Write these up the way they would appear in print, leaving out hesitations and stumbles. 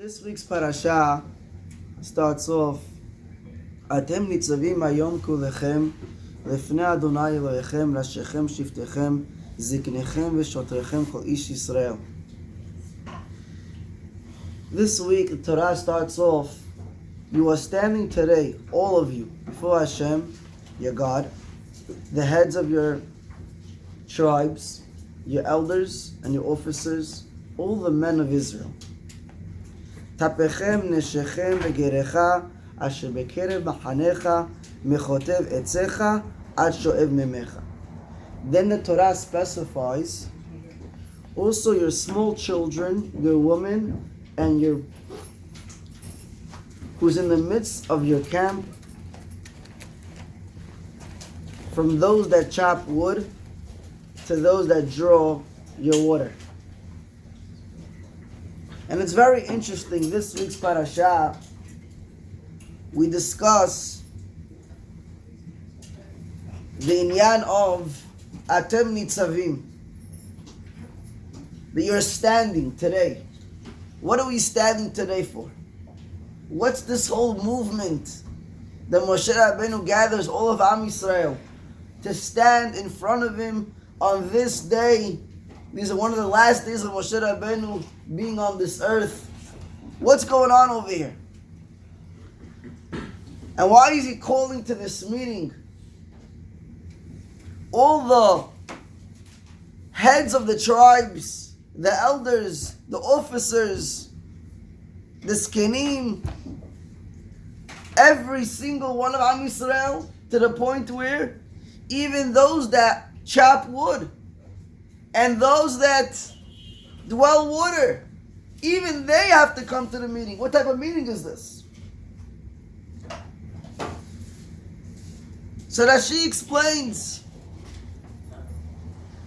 This week's parasha starts off, Atem nitzavim hayom kulechem lefnei Adonai Elohechem rashechem shiftechem ziknechem v'shotrechem kol ish Yisrael. This week the Torah starts off, you are standing today, all of you, before Hashem, your God, the heads of your tribes, your elders and your officers, all the men of Israel. Tapechem neshechem v'gerecha asher bekerev machanecha mechotev etzecha ad shoev memecha. Then the Torah specifies also your small children, your women, and your who's in the midst of your camp, from those that chop wood to those that draw your water. And it's very interesting, this week's parasha, we discuss the inyan of Atem Nitzavim, that you're standing today. What are we standing today for? What's this whole movement that Moshe Rabbeinu gathers all of Am Yisrael to stand in front of him on this day? These are one of the last days of Moshe Rabbeinu being on this earth. What's going on over here? And why is he calling to this meeting all the heads of the tribes, the elders, the officers, the skenim, every single one of Am Yisrael, to the point where even those that chop wood and those that dwell water, even they have to come to the meeting. What type of meeting is this? So Rashi explains,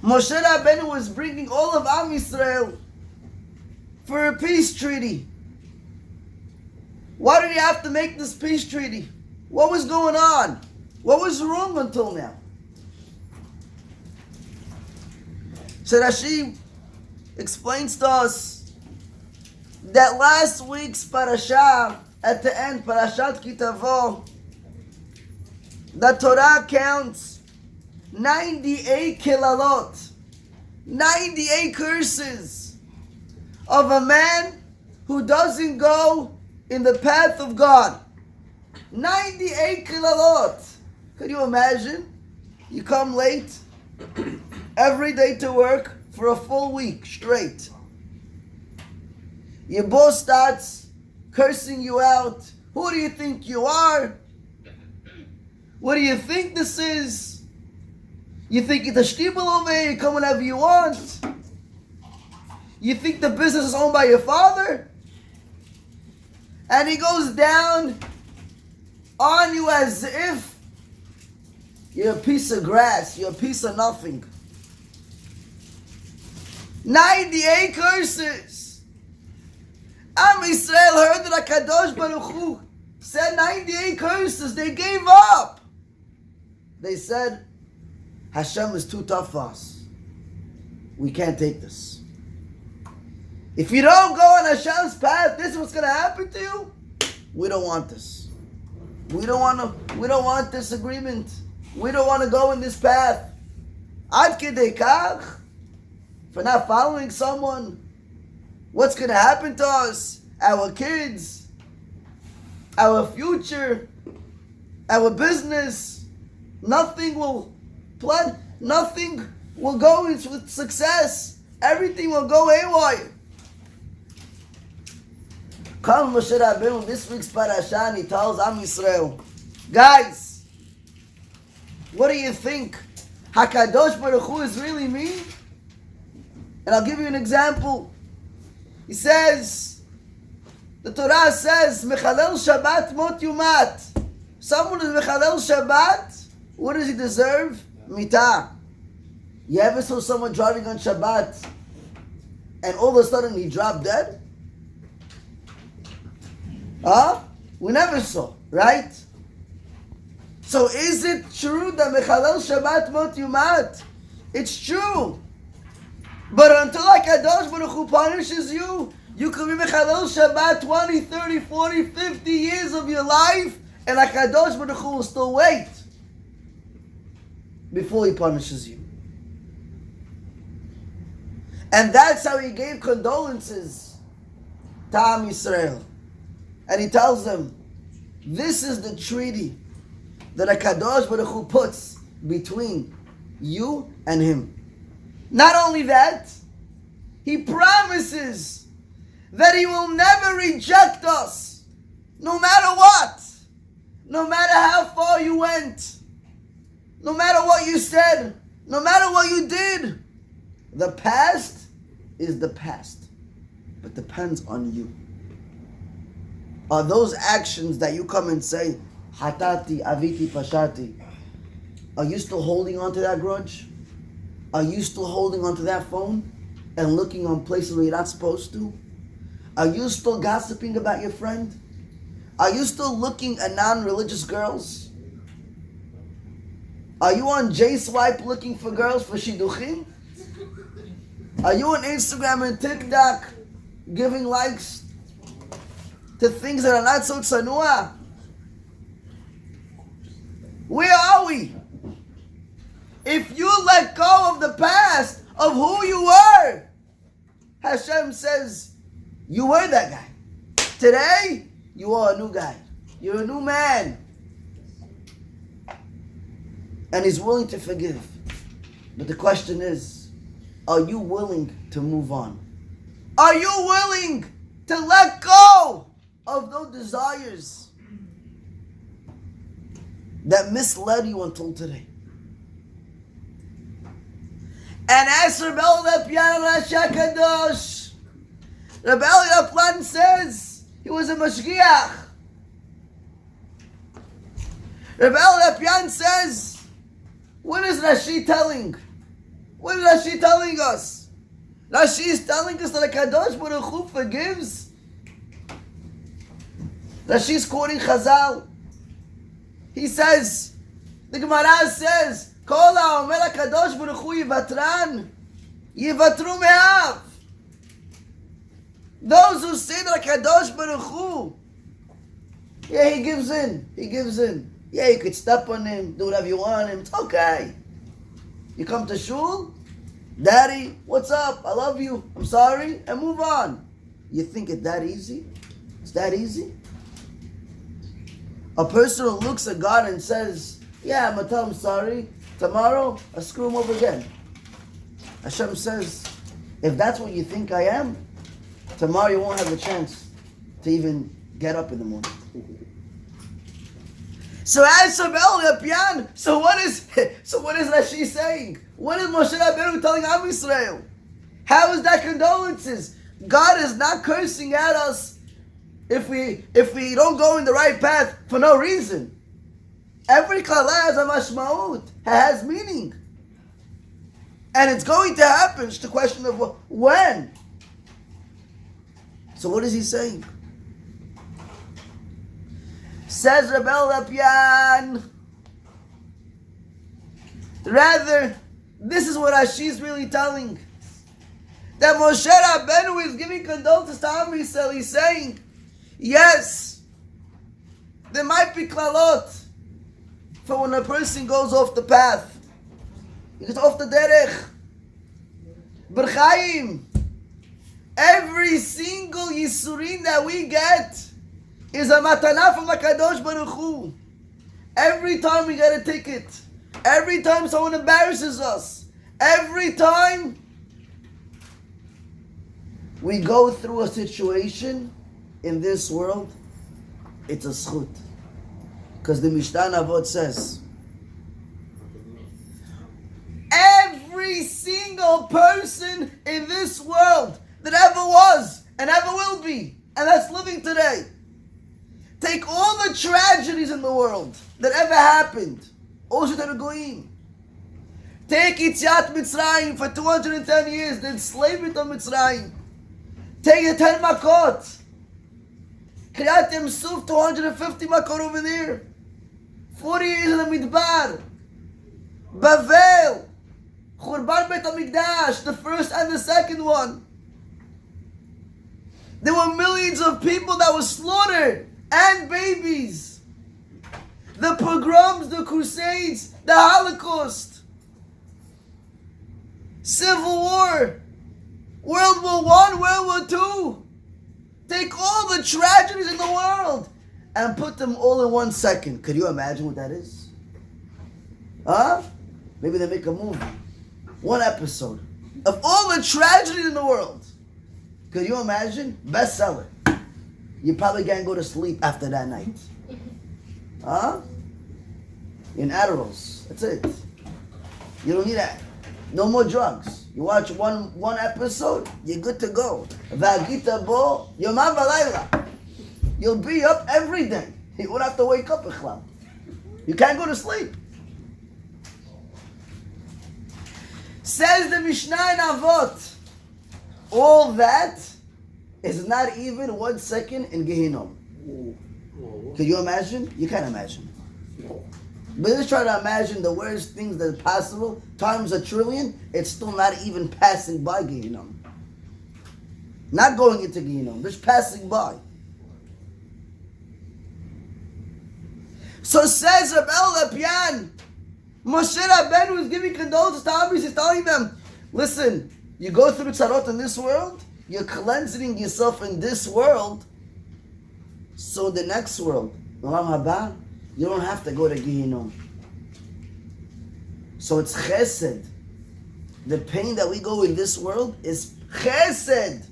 Moshe Rabbeinu was bringing all of Am Yisrael for a peace treaty. Why did he have to make this peace treaty? What was going on? What was wrong until now? So Rashi explains to us that last week's parasha, at the end, Parashat Kitavo, the Torah counts 98 kilalot, 98 curses of a man who doesn't go in the path of God. 98 kilalot. Could you imagine? You come late every day to work for a full week straight. Your boss starts cursing you out. Who do you think you are? What do you think this is? You think it's a shtibel over here, you come whenever you want? You think the business is owned by your father? And he goes down on you as if you're a piece of grass, you're a piece of nothing. 98 curses. Am Yisrael heard that HaKadosh Baruch Hu said 98 curses. They gave up. They said, Hashem is too tough for us. We can't take this. If you don't go on Hashem's path, this is what's going to happen to you. We don't want this. We don't want this agreement. We don't want to go in this path. Ad kedei kach, for not following someone. What's going to happen to us? Our kids, our future, our business. Nothing will go with success. Everything will go haywire. Come Moshe Rabbeinu, this week's parasha, and he tells Am Yisrael, guys, what do you think? HaKadosh Baruch Hu is really me? And I'll give you an example. He says, the Torah says, Mechalel Shabbat mot yumat. Someone who's Mechalel Shabbat, what does he deserve? Mitah. You ever saw someone driving on Shabbat and all of a sudden he dropped dead? We never saw, right? So is it true that Mechalel Shabbat mot yumat? It's true. But until HaKadosh Baruch Hu punishes you You could be Mechalel Shabbat 20, 30, 40, 50 years of your life, and HaKadosh Baruch Hu will still wait before He punishes you. And that's how He gave condolences to Am Yisrael. And He tells them, this is the treaty that HaKadosh Baruch Hu puts between you and Him. Not only that, He promises that He will never reject us, no matter what, no matter how far you went, no matter what you said, no matter what you did. The past is the past, but depends on you. Are those actions that you come and say, Hatati, Aviti, Pashati, are you still holding on to that grudge? Are you still holding on to that phone and looking on places where you're not supposed to? Are you still gossiping about your friend? Are you still looking at non-religious girls? Are you on J-Swipe looking for girls for Shidduchim? Are you on Instagram and TikTok giving likes to things that are not so tzanua? Where are we? If you let go of the past, of who you were, Hashem says, you were that guy. Today, you are a new guy. You're a new man. And He's willing to forgive. But the question is, are you willing to move on? Are you willing to let go of those desires that misled you until today? And as Rabbi Eliezer Kadosh, Rabbi Eliezer says he was a mashgiach. Rabbi Eliezer says, what is Rashi telling? What is Rashi telling us? Rashi is telling us that HaKadosh Baruch Hu forgives. Rashi is quoting Chazal. He says, the Gemara says, Kol ha'omer HaKadosh Baruch Hu yivatran, yivatru me'av. Those who say that HaKadosh Baruch Hu, yeah, He gives in. He gives in. Yeah, you could step on Him, do whatever you want Him. It's okay. You come to shul, Daddy, what's up? I love you. I'm sorry, and move on. You think it's that easy? It's that easy? A person who looks at God and says, yeah, I'm going to tell him sorry. Tomorrow, I screw him over again. Hashem says, if that's what you think I am, tomorrow you won't have a chance to even get up in the morning. So as so what is Rashi saying? What is Moshe Rabbeinu telling Am Yisrael? How is that condolences? God is not cursing at us if we don't go in the right path for no reason. Every kala has a mashmaut, has meaning. And it's going to happen. It's the question of when. So what is he saying? Says Rebel Lapian. Rather, this is what Rashi is really telling. That Moshe Rabbeinu is giving condolences to Am Yisrael. He's saying, yes, there might be klalot for when a person goes off the path. He goes off the derech. But Chaim, every single Yisurin that we get is a matana from HaKadosh Baruch Hu. Every time we get a ticket, every time someone embarrasses us, every time we go through a situation in this world, it's a zchut. Because the Mishnah Avot says, every single person in this world that ever was and ever will be, and that's living today, take all the tragedies in the world that ever happened, take Yitziat Mitzrayim for 210 years, the enslavement of Mitzrayim, take the 10 Makot, Kriyat Yamsuf, 250 Makot over there, 40 years in the Midbar, Bavel, Churban Beit HaMikdash, the first and the second one. There were millions of people that were slaughtered, and babies. The pogroms, the crusades, the Holocaust, Civil War, World War I, World War II. Take all the tragedies in the world and put them all in 1 second. Could you imagine what that is? Huh? Maybe they make a movie. 1 episode of all the tragedies in the world. Could you imagine? Bestseller. You probably can't go to sleep after that night. Huh? In Adderalls. That's it. You don't need that. No more drugs. You watch one episode, you're good to go. V'agita bo yomam v'layla. You'll be up every day. You won't have to wake up, Ichlam. You can't go to sleep. Says the Mishnah in Avot, all that is not even 1 second in Gehinnom. Can you imagine? You can't imagine. But let's try to imagine the worst things that are possible times 1,000,000,000. It's still not even passing by Gehinnom. Not going into Gehinnom, just passing by. So says Reb El Lepian, Moshe Rabbeinu is giving condolences to Am Yisrael. He's telling them, listen, you go through tzarot in this world, you're cleansing yourself in this world, so the next world, Olam Haba, you don't have to go to Gehinnom. So it's chesed. The pain that we go in this world is chesed.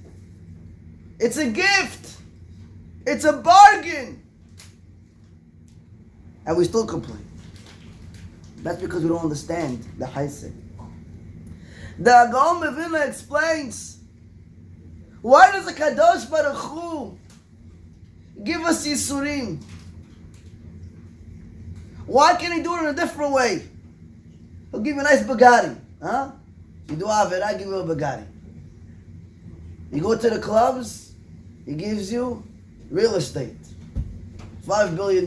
It's a gift. It's a bargain. And we still complain. That's because we don't understand the chesed. The Gaon Mevilna explains, why does the Kadosh Baruch Hu give us Yisurim? Why can't he do it in a different way? He'll give you a nice Bugatti. Huh? You do Aved, I give you a Bugatti. You go to the clubs, he gives you real estate. $5 billion.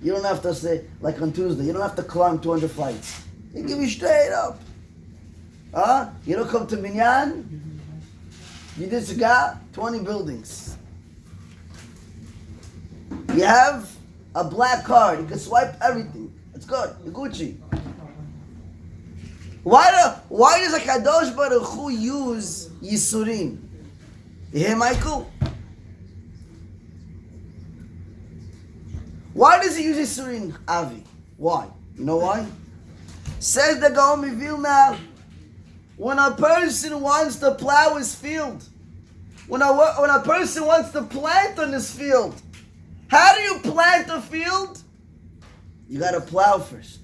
You don't have to say, like on Tuesday, you don't have to climb 200 flights. He give you straight up. Huh? You don't come to Minyan, you just got 20 buildings. You have a black card, you can swipe everything. It's good, you're Gucci. Why does a Kadosh Baruch Hu use Yisurim? You hear, Michael? Why does he use Yisurim, Avi? Why? You know why? Says the Gaon Mevilna, when a person wants to plow his field, when a person wants to plant on his field, how do you plant a field? You got to plow first.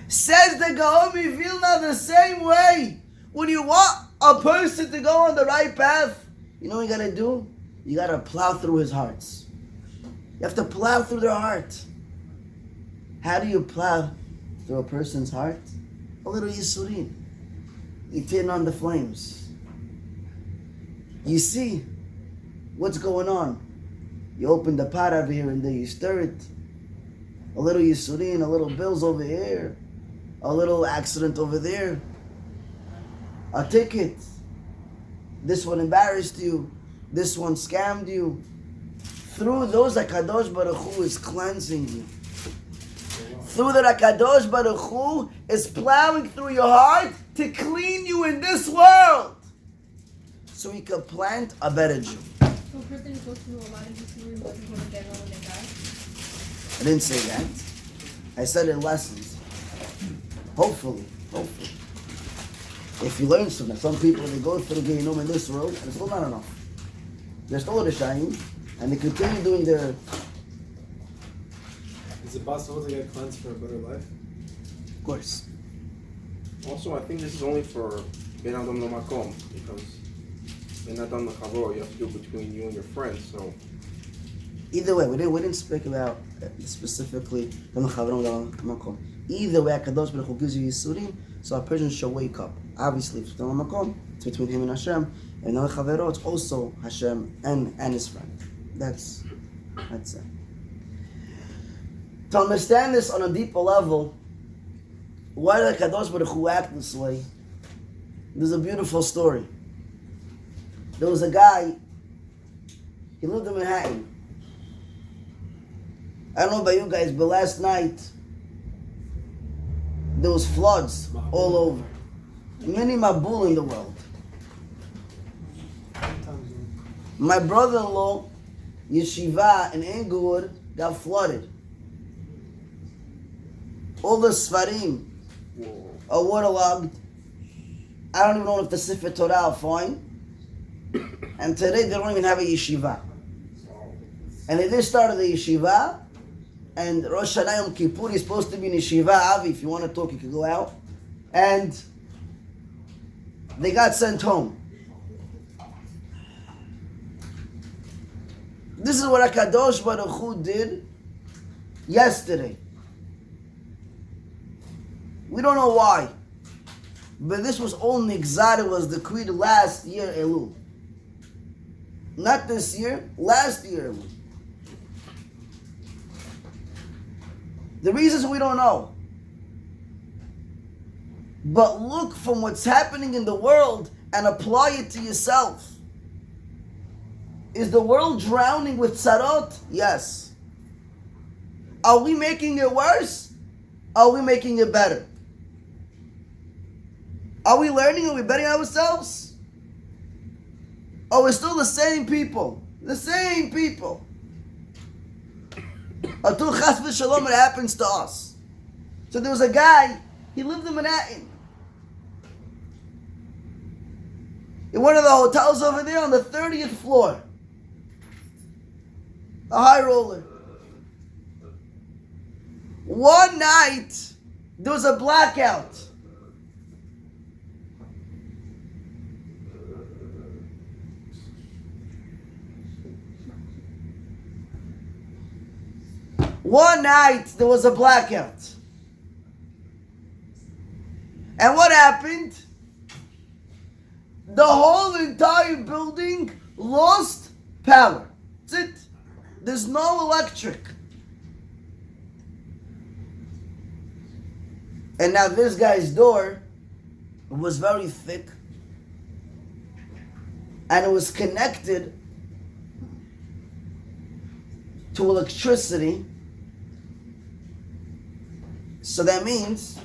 Says the Gaon Mevilna the same way. When you want a person to go on the right path, you know what you got to do? You got to plow through his hearts. You have to plow through their heart. How do you plow through a person's heart? A little Yisurim. You turn on the flames. You see what's going on. You open the pot over here and there, you stir it. A little Yisurim, a little bills over here. A little accident over there. A ticket. This one embarrassed you. This one scammed you. Through those, HaKadosh Baruch Hu is cleansing you. Through that, HaKadosh Baruch Hu is plowing through your heart to clean you in this world, so he can plant a better Jew. So a person who goes through a lot of Yisurim doesn't go to get when they die? I didn't say that. I said in lessons. Hopefully. If you learn something, some people, they go through Gehinnom in this world, and it's still not enough. They're still at the Shayim, and they continue doing their... Is it possible to get cleansed for a better life? Of course. Also, I think this is only for Ben Adam Lo Makom, because Ben Adam Lo Chavor, you have to do between you and your friends, so... Either way, we didn't speak about specifically Ben Chavor Lo Makom. Either way, HaKadosh Baruch Hu gives you Yisurim, so a person should wake up. Obviously, if it's Ben Makom, it's between him and Hashem, and Al Chavero, it's also Hashem and his friend. That's it. To understand this on a deeper level, why did HaKadosh Baruch Hu act this way? There's a beautiful story. There was a guy, he lived in Manhattan. I don't know about you guys, but last night, there was floods all over. Many mabul in the world. My brother-in-law, Yeshiva in Inglewood, got flooded. All the Sfarim are waterlogged. I don't even know if the Sefer Torah are fine. And today they don't even have a yeshiva. And they just started the yeshiva. And Rosh Hashanah Yom Kippur is supposed to be in yeshiva. Avi, if you want to talk, you can go out. And they got sent home. This is what HaKadosh Baruch Hu did yesterday. We don't know why. But this was all Nigzad, it was decreed last year Elul. Not this year, last year Elul. The reasons we don't know. But look from what's happening in the world and apply it to yourself. Is the world drowning with tzarot? Yes. Are we making it worse? Are we making it better? Are we learning? Are we betting ourselves? Or we're still the same people? The same people. Until chas v'shalom it happens to us. So there was a guy, he lived in Manhattan. In one of the hotels over there on the 30th floor. A high roller. One night, there was a blackout. One night, there was a blackout. And what happened? The whole entire building lost power. That's it. There's no electric. And now this guy's door was very thick. And it was connected to electricity. So that means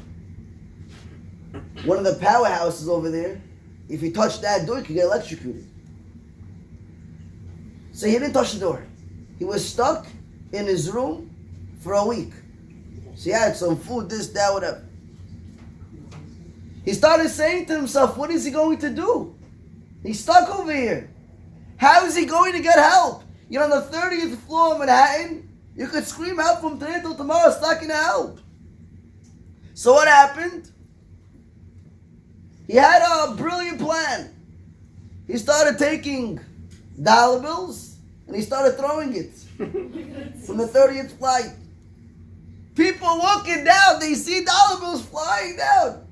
one of the powerhouses over there, if you touch that door, you could get electrocuted. So he didn't touch the door. He was stuck in his room for a week. So he had some food, this, that, whatever. He started saying to himself, what is he going to do? He's stuck over here. How is he going to get help? You're on the 30th floor of Manhattan. You could scream out from today till tomorrow, it's not going to help. So what happened? He had a brilliant plan. He started taking dollar bills and he started throwing it from the 30th flight. People walking down, they see dollar bills flying down.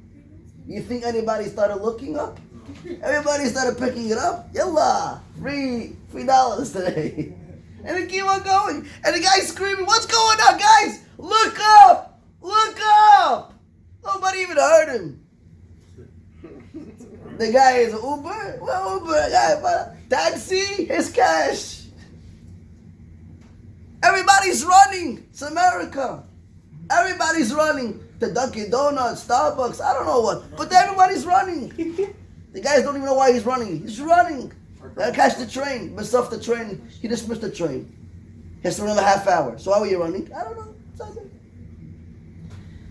You think anybody started looking up? Everybody started picking it up. Yalla, $3 today. And they keep on going. And the guy's screaming, what's going on, guys? Look up! Look up! Nobody even heard him. The guy is Uber? Well, Uber, guy, taxi, his cash. Everybody's running. It's America. Everybody's running to Dunkin' Donuts, Starbucks, I don't know what. But everybody's running. The guys don't even know why he's running. He's running. Gotta catch the train. Missed off the train. He just missed the train. He has to run another half hour. So why were you running? I don't know.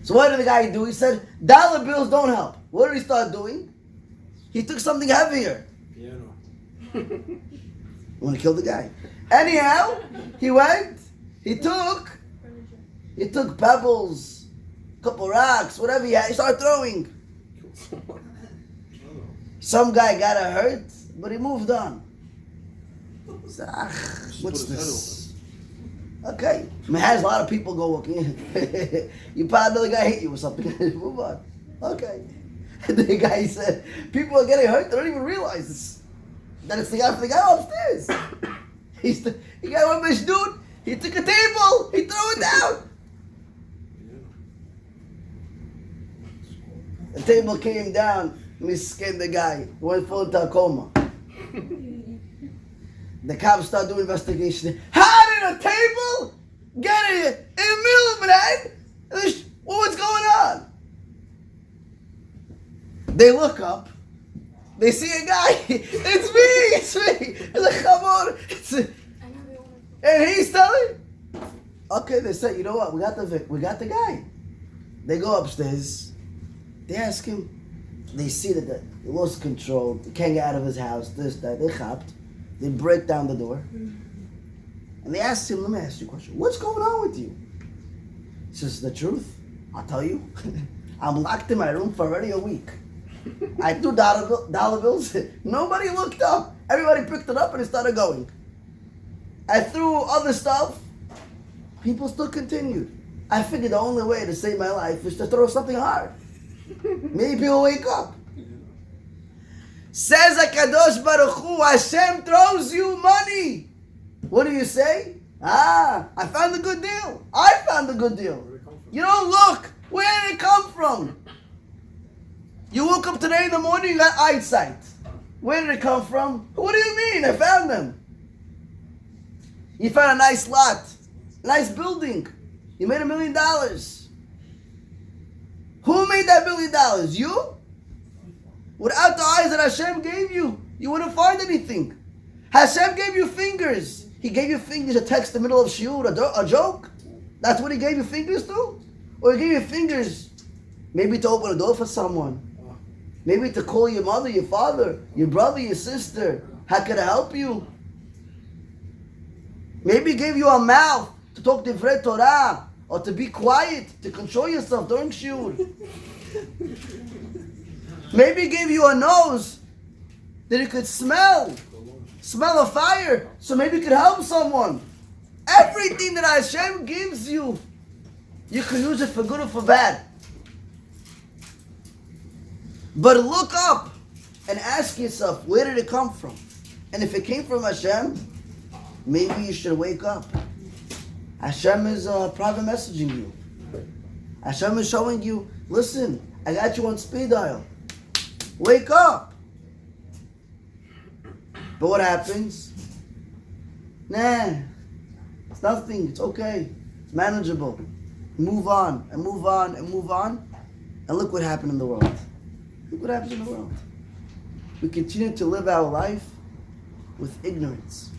So what did the guy do? He said, dollar bills don't help. What did he start doing? He took something heavier. You want to kill the guy. Anyhow, he went, he took pebbles, a couple rocks, whatever he had, he started throwing. Some guy got hurt, but he moved on. He said, what's this? Okay. I mean, has a lot of people go walking. You probably know the guy hit you or something. Move on. Okay. And the guy said, people are getting hurt, they don't even realize this. That it's the guy from the guy upstairs. He got one bitch dude, he took a table, he threw it down. The table came down, and he skinned the guy. He went full into a coma. The cops start doing investigation. How did a table get in the middle of the night? What's going on? They look up. They see a guy. It's me. It's like, come on. And he's telling. Okay, they say, you know what? We got the guy. They go upstairs. They ask him. They see that he lost control. He can't get out of his house. This, that. They chopped. They break down the door. And they asked him, let me ask you a question. What's going on with you? He says, the truth, I'll tell you. I'm locked in my room for already a week. I threw dollar bills. Nobody looked up. Everybody picked it up and it started going. I threw other stuff. People still continued. I figured the only way to save my life is to throw something hard. Maybe he'll wake up. Says HaKadosh Baruch Hu, Hashem throws you money. What do you say? I found a good deal. I found a good deal. You don't look. Where did it come from? You woke up today in the morning, you got eyesight. Where did it come from? What do you mean? I found them. You found a nice lot, a nice building. You made $1 million. Who made that $1 million? You? Without the eyes that Hashem gave you, you wouldn't find anything. Hashem gave you fingers. He gave you fingers to text in the middle of Shiur, a joke. That's what he gave you fingers to? Or he gave you fingers maybe to open a door for someone. Maybe to call your mother, your father, your brother, your sister. How can I help you? Maybe he gave you a mouth to talk Divrei Torah, or to be quiet, to control yourself during Shiur. Maybe he gave you a nose that you could smell a fire, so maybe you could help someone. Everything that Hashem gives you, you can use it for good or for bad. But look up and ask yourself, where did it come from? And if it came from Hashem, maybe you should wake up. Hashem is private messaging you. Hashem is showing you, listen, I got you on speed dial. Wake up. But what happens? Nah, it's nothing, it's okay, it's manageable. Move on, and move on, and move on. And look what happened in the world. Look what happens in the world. We continue to live our life with ignorance.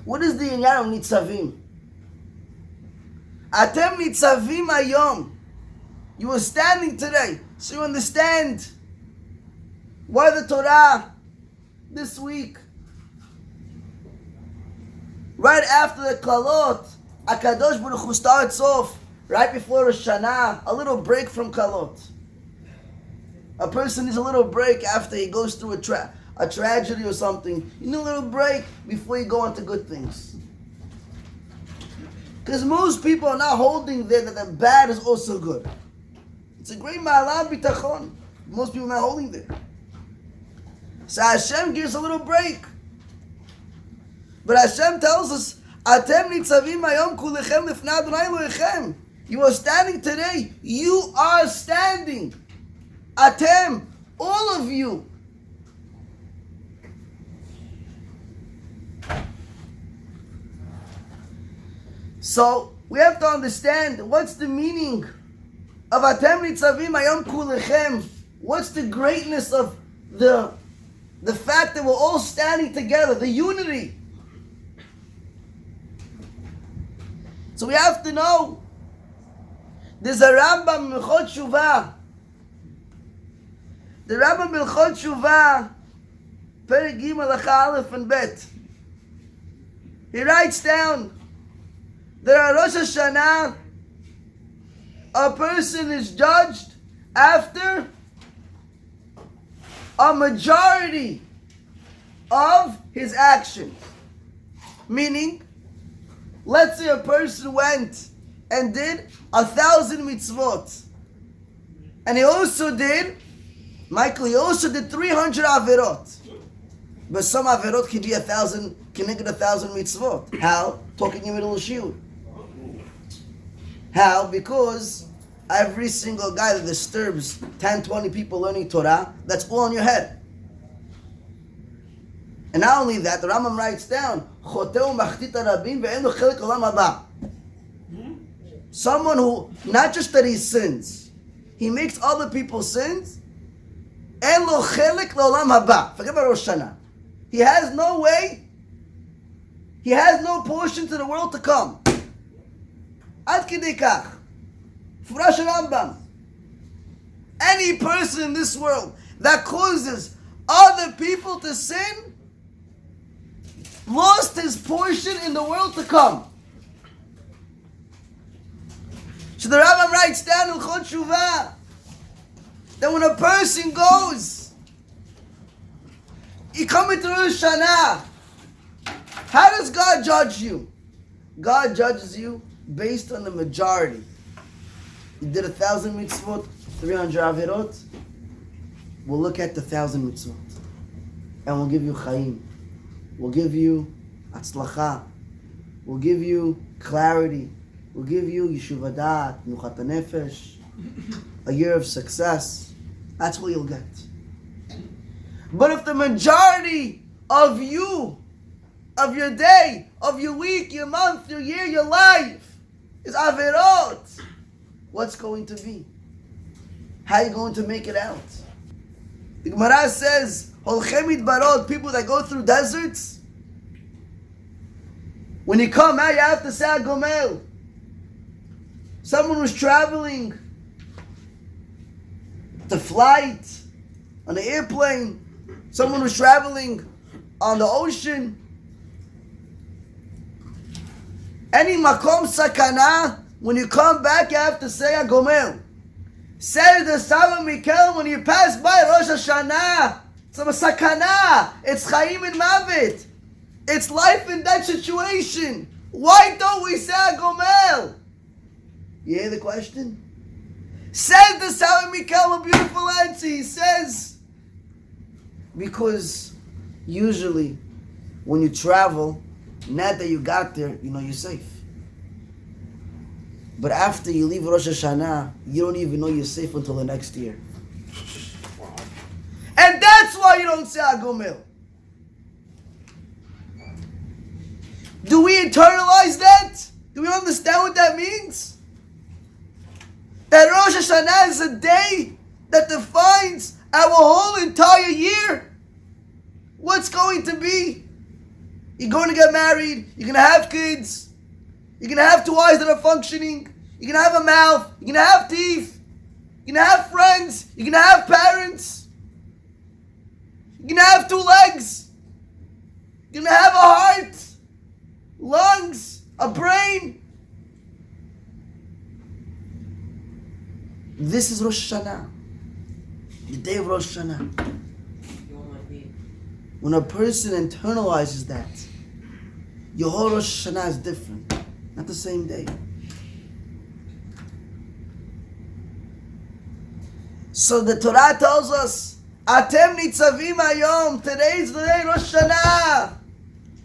What is the inyan of Nesavim? Atem Nesavim hayom. You are standing today, so you understand why the Torah this week, right after the Kalot, HaKadosh Baruch Hu starts off right before Rosh Hashanah, a little break from Kalot. A person needs a little break after he goes through a tragedy or something. You need a little break before you go on to good things. Because most people are not holding there that the bad is also good. It's a great ma'alah bitachon. Most people are not holding there. So Hashem gives a little break. But Hashem tells us, Atem nitzavim hayom kulechem lifnei Adonai Elohechem. You are standing today. You are standing. Atem, all of you. So we have to understand what's the meaning of Atem nitzavim hayom kulechem. What's the greatness of the fact that we're all standing together, the unity. So we have to know, there's a Rambam Milchot Shuvah. The Rambam Milchot Shuvah, Perek Gimel Halacha Aleph and Bet. He writes down, that on Rosh Hashanah, a person is judged after a majority of his actions. Meaning, let's say a person went and did 1,000 mitzvot. And he also did 300 averot. But some averot can be 1,000, can make it 1,000 mitzvot. How? Talking in the middle of Shiur. How? Because Every single guy that disturbs 10, 20 people learning Torah, that's all in your head. And not only that, the Rambam writes down, someone who, not just that he sins, he makes other people sins, forget about Rosh Hashanah. He has no way, he has no portion to the world to come. Ad kidei kach. Furash Rambam. Any person in this world that causes other people to sin lost his portion in the world to come. So the Rambam writes down in Chod Shuvah that when a person goes, you come into Rosh Hashanah, how does God judge you? God judges you based on the majority. You did 1,000 mitzvot, 300 avirot. We'll look at the 1,000 mitzvot, and we'll give you chayim. We'll give you atzlacha. We'll give you clarity. We'll give you yeshuv hadat, nuchat hanefesh, a year of success. That's what you'll get. But if the majority of you, of your day, of your week, your month, your year, your life is avirot, what's going to be? How are you going to make it out? The Gemara says, Holchem idbarot, people that go through deserts, when you come out, you have to say Gomel. Someone who's traveling, the flight, on an airplane, someone who's traveling on the ocean, any makom sakana, when you come back, you have to say Gomel. Say the Sava Mikel when you pass by Rosh Hashanah. It's a sakana. It's chayim and mavet. It's life and death situation. Why don't we say Gomel? You hear the question? Says the Sava Mikel a beautiful answer. He says, because usually when you travel, not that you got there, you know you're safe. But after you leave Rosh Hashanah, you don't even know you're safe until the next year. And that's why you don't say Agomel. Do we internalize that? Do we understand what that means? That Rosh Hashanah is a day that defines our whole entire year. What's going to be? You're going to get married. You're going to have kids. You're going to have two eyes that are functioning. You're going to have a mouth. You're going to have teeth. You're going to have friends. You're going to have parents. You're going to have two legs. You're going to have a heart, lungs, a brain. This is Rosh Hashanah. The day of Rosh Hashanah. When a person internalizes that, your whole Rosh Hashanah is different. Not the same day. So the Torah tells us, Atem nitzavim hayom. Today's the day Rosh Hashanah.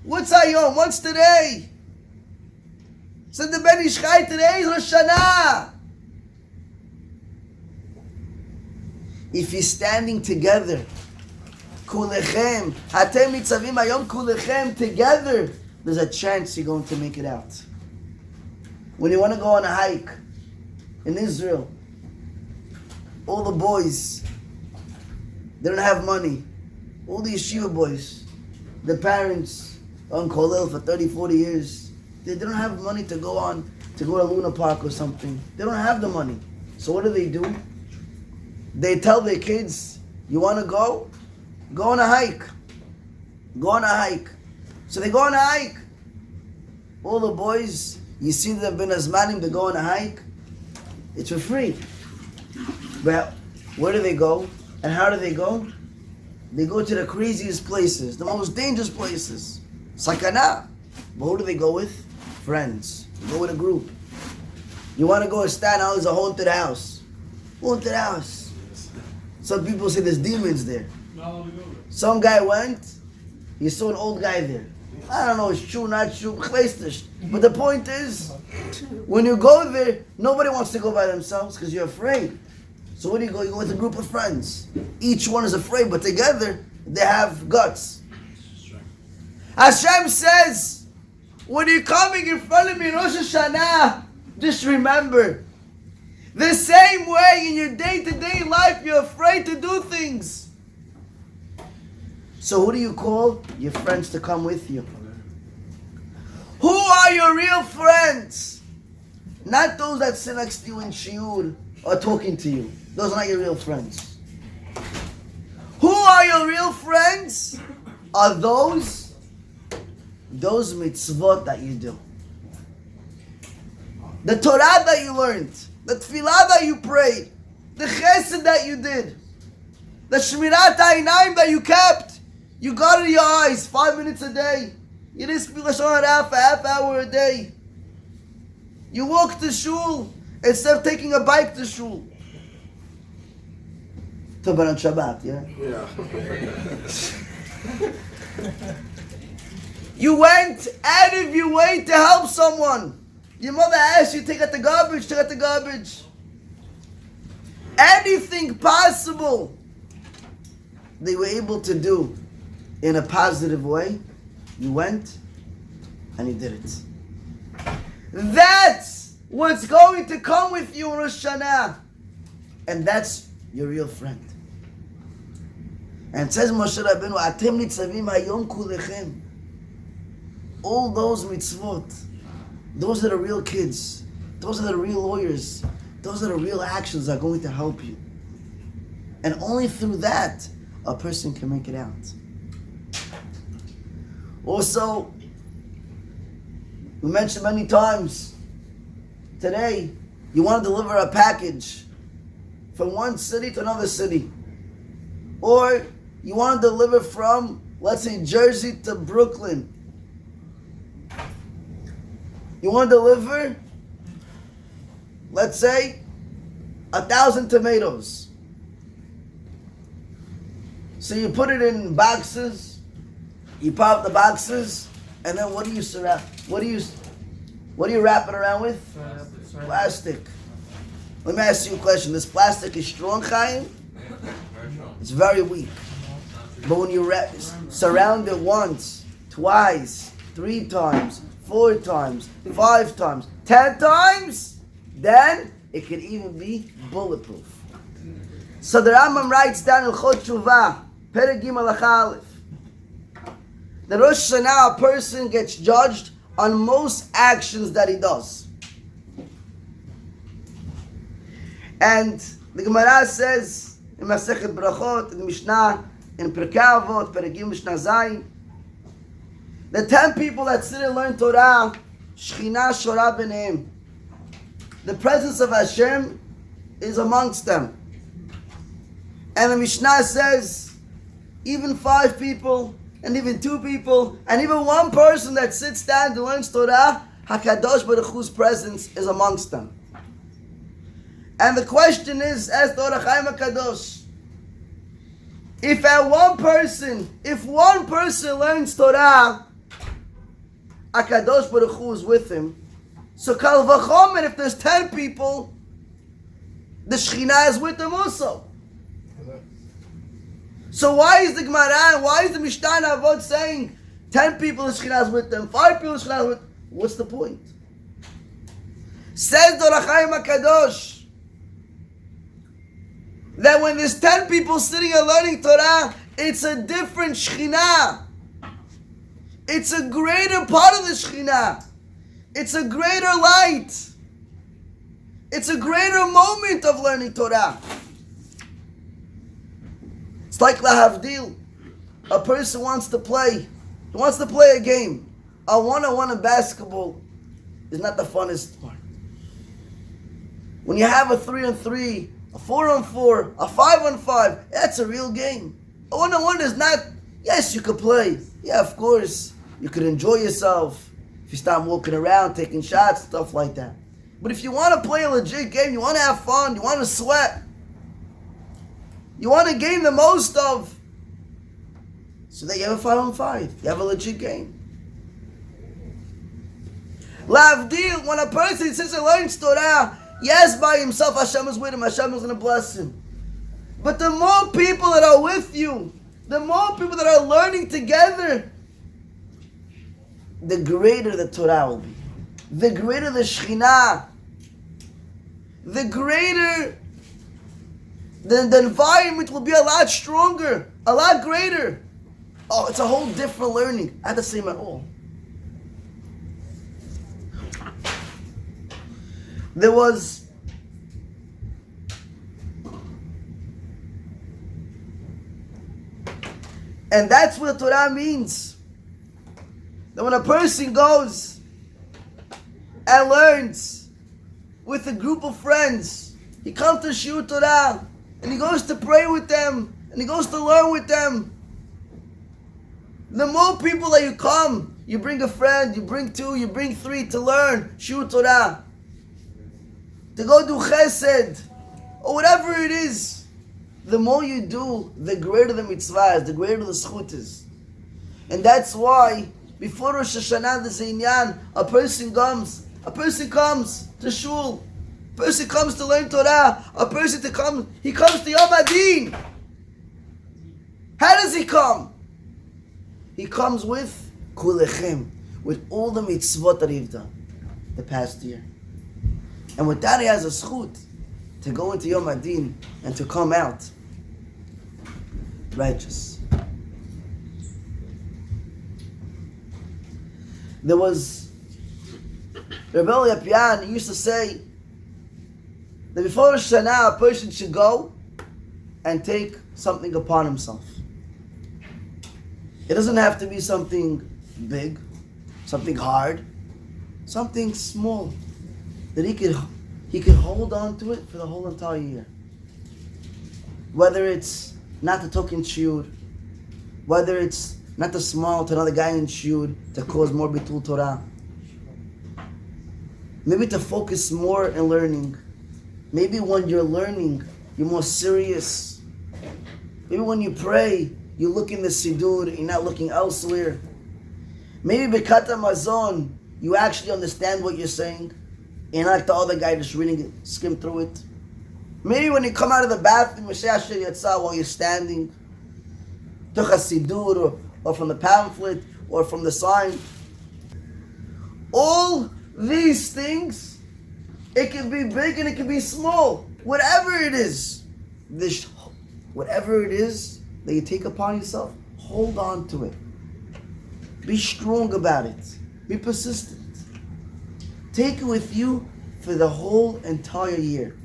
What's hayom? What's today? Said the Ben Ishchai, today is Rosh Hashanah. If you're standing together, kulechem, Atem nitzavim hayom kulechem, together, there's a chance you're going to make it out. When you want to go on a hike in Israel, all the boys, they don't have money. All the yeshiva boys, the parents on Kolel for 30, 40 years, they don't have money to go to Luna Park or something. They don't have the money. So what do? They tell their kids, you want to go? Go on a hike. Go on a hike. So they go on a hike. All the boys, you see them been azmanim to go on a hike. It's for free. But where do they go? And how do they go? They go to the craziest places, the most dangerous places. Sakana. But who do they go with? Friends. They go with a group. You want to go to Staten Island, it's a haunted house. Haunted house. Some people say there's demons there. Some guy went, he saw an old guy there. I don't know, it's true, not true, but the point is, when you go there, nobody wants to go by themselves because you're afraid. So where do you go? You go with a group of friends. Each one is afraid, but together, they have guts. Hashem says, when you're coming in front of me in Rosh Hashanah, just remember, the same way in your day-to-day life, you're afraid to do things. So who do you call? Your friends to come with you. Who are your real friends? Not those that sit next to you in Shiur or talking to you. Those are not your real friends. Who are your real friends? Are those mitzvot that you do. The Torah that you learned. The tefillah that you prayed. The chesed that you did. The shmirat ha'inayim that you kept. You guarded your eyes 5 minutes a day. You didn't speak Lashon Hara for half hour a day. You walked to shul instead of taking a bike to shul. Talk about on Shabbat, yeah? Yeah. You went out of your way to help someone. Your mother asked you to take out the garbage. Anything possible they were able to do in a positive way, you went and you did it. That's what's going to come with you in Rosh Hashanah. And that's your real friend. And it says Moshe Rabbeinu, Atem Nesavim hayom kulechem. All those mitzvot, those are the real kids. Those are the real lawyers. Those are the real actions that are going to help you. And only through that, a person can make it out. Also, we mentioned many times, today, you want to deliver a package from one city to another city. Or you want to deliver from, let's say, Jersey to Brooklyn. You want to deliver, let's say, 1,000 tomatoes. So you put it in boxes, you pop the boxes, and then what do you surround? What do you wrap it around with? Plastic. Let me ask you a question. This plastic is strong, Chaim? It's very weak. But when you surround it once, twice, 3 times, 4 times, 5 times, 10 times, then it can even be bulletproof. So the Rambam writes down in Chot Shuvah, Perek Gimel Aleph, the Rosh Hashanah, a person gets judged on most actions that he does. And the Gemara says in Masechet Brachot, in the Mishnah, in Pirkei Avot, Perek Gimel Mishnah Zayin, the 10 people that sit and learn Torah, Shechina Shora b'neim. The presence of Hashem is amongst them. And the Mishnah says, even 5 people, and even 2 people, and even 1 person that sits down and learns Torah, HaKadosh Baruch Hu's presence is amongst them. And the question is, ask the Or HaChaim HaKadosh, if one person learns Torah, HaKadosh Baruch Hu is with him. So Kal Vachomer, if there's 10 people, the Shekhinah is with them also. So why is the Gemara, why is the Mishnah Avot saying 10 people the Shekhinah is with them, 5 people the Shekhinah is with them? What's the point? Says the Or HaChaim HaKadosh that when there's 10 people sitting and learning Torah, it's a different Shekhinah. It's a greater part of the Shekhinah. It's a greater light. It's a greater moment of learning Torah. It's like lahavdil. A person wants to play. He wants to play a game. A 1-on-1 in basketball is not the funnest part. When you have a 3-on-3, a 4-on-4, a 5-on-5, that's a real game. A 1-on-1 is not, yes, you could play. Yeah, of course. You could enjoy yourself if you start walking around, taking shots, stuff like that. But if you want to play a legit game, you want to have fun, you want to sweat, you want to gain the most of, so that you have a 5-on-5, you have a legit game. Lavdil, when a person sits and learns Torah, yes, by himself, Hashem is with him, Hashem is going to bless him. But the more people that are with you, the more people that are learning together, the greater the Torah will be. The greater the Shekhinah. The greater the environment will be a lot stronger, a lot greater. Oh, it's a whole different learning. Not the same at all. There was and that's what the Torah means. That when a person goes and learns with a group of friends, he comes to Shiur Torah, and he goes to pray with them, and he goes to learn with them. The more people that you come, you bring a friend, you bring two, you bring three to learn Shiur Torah, to go do chesed, or whatever it is, the more you do, the greater the mitzvah is, the greater the zchut is. And that's why, before Rosh Hashanah, the Inyan, a person comes to shul, a person comes to learn Torah, he comes to Yom Adin. How does he come? He comes with kulechem, with all the mitzvot that he's done the past year. And with that he has a zchut to go into Yom Adin and to come out righteous. There was Rebbe Yapian used to say that before Rosh Hashanah a person should go and take something upon himself. It doesn't have to be something big, something hard, something small that he could hold on to it for the whole entire year. Whether it's not to talk in Shiur, whether it's not to smile to another guy in Shiur to cause more bitul Torah. Maybe to focus more in learning. Maybe when you're learning, you're more serious. Maybe when you pray, you look in the Siddur, you're not looking elsewhere. Maybe Bekata Mazon, you actually understand what you're saying. You're not like the other guy just reading it, skim through it. Maybe when you come out of the bathroom, while you're standing, to Siddur, or from the pamphlet, or from the sign. All these things, it can be big and it can be small. Whatever it is, whatever it is that you take upon yourself, hold on to it. Be strong about it. Be persistent. Take it with you for the whole entire year.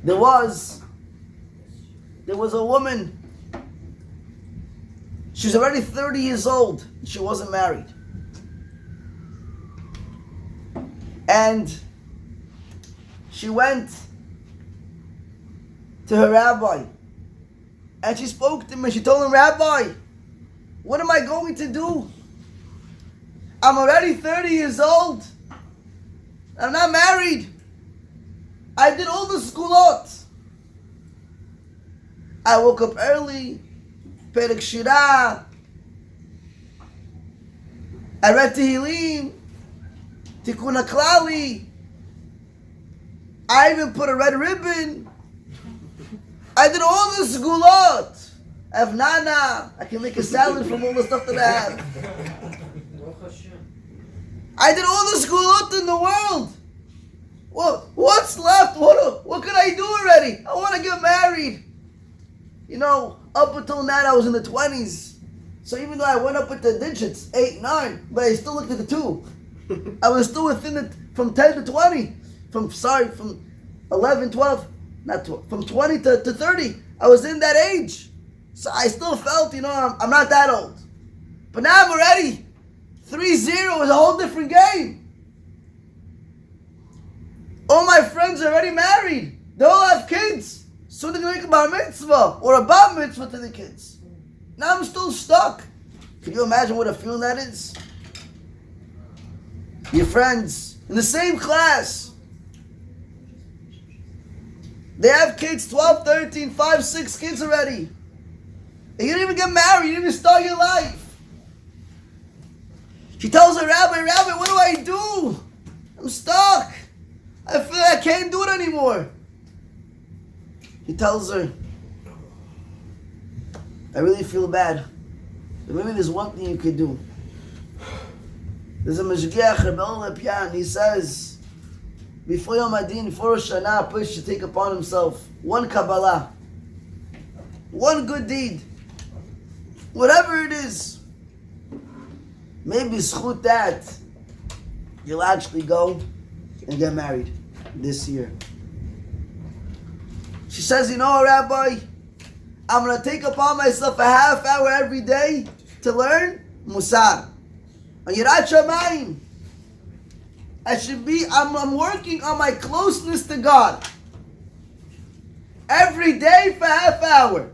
There was a woman. She was already 30 years old. She wasn't married. And she went to her rabbi. And she spoke to him and she told him, Rabbi, what am I going to do? I'm already 30 years old. I'm not married. I did all the skulot. I woke up early, Perek Shirah. I read Tehillim, Tikkun HaKlali. I even put a red ribbon. I did all the skulot. I have nana. I can make a salad from all the stuff that I have. I did all the skulot in the world. Well, what's left? What could I do already? I want to get married. You know, up until now I was in the 20s. So even though I went up with the digits, 8, 9, but I still looked at the 2. I was still within it from 10 to 20. From 11, 12, not 12, from 20 to 30. I was in that age. So I still felt, I'm not that old. But now I'm already 3-0 is a whole different game. All my friends are already married. They all have kids. So they're going to make a bar mitzvah or a bar mitzvah to the kids. Now I'm still stuck. Can you imagine what a feeling that is? Your friends in the same class. They have kids, 12, 13, 5, 6 kids already. And you didn't even get married. You didn't even start your life. She tells her, Rabbi, what do I do? I'm stuck. I feel like I can't do it anymore. He tells her, I really feel bad, but maybe there's one thing you could do. There's a Meshgiach, Rebbe Lepian, he says, before Yom Adin, before Rosh Hashanah, a person should take upon himself one Kabbalah, one good deed, whatever it is. Maybe schut that, you'll actually go and get married this year. She says, you know, Rabbi, I'm going to take upon myself a half hour every day to learn Musar. On Yirat Shamayim. I'm working on my closeness to God. Every day for a half hour.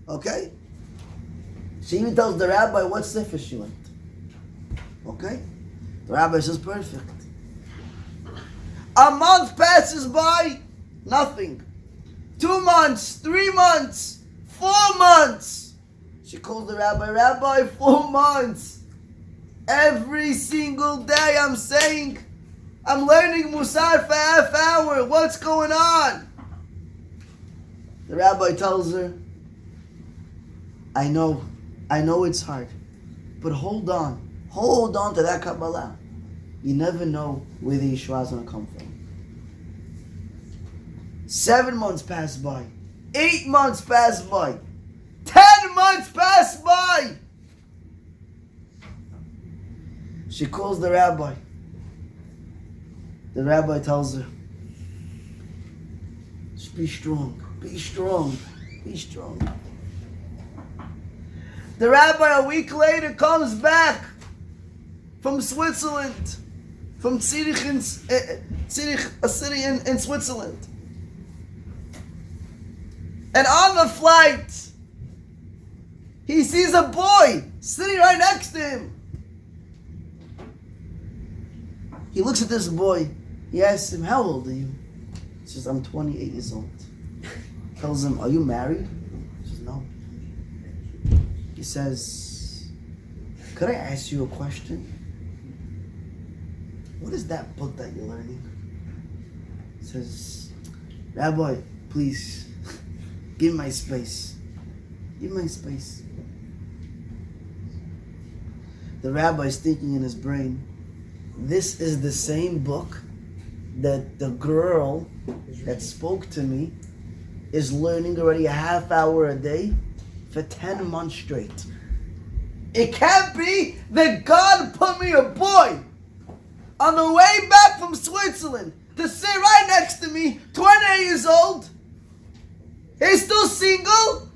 Okay? She even tells the rabbi what sefer she went. Okay? The rabbi says, perfect. A month passes by, nothing. 2 months, 3 months, 4 months. She calls the rabbi, 4 months. Every single day I'm saying, I'm learning Musar for a half hour. What's going on? The rabbi tells her, I know it's hard, but hold on to that Kabbalah. You never know where the Yeshua is going to come from. 7 months pass by, 8 months pass by, 10 months pass by. She calls the rabbi. The rabbi tells her, just be strong, be strong, be strong. The rabbi a week later comes back from Switzerland, from Zurich, a city in Switzerland. And on the flight, he sees a boy sitting right next to him. He looks at this boy. He asks him, how old are you? He says, I'm 28 years old. Tells him, are you married? He says, no. He says, could I ask you a question? What is that book that you're learning? He says, Rabbi, please, give me my space. Give me my space. The rabbi's thinking in his brain, this is the same book that the girl that spoke to me is learning already a half hour a day for 10 months straight. It can't be that God put me a boy on the way back from Switzerland to sit right next to me, 28 years old. He's still single.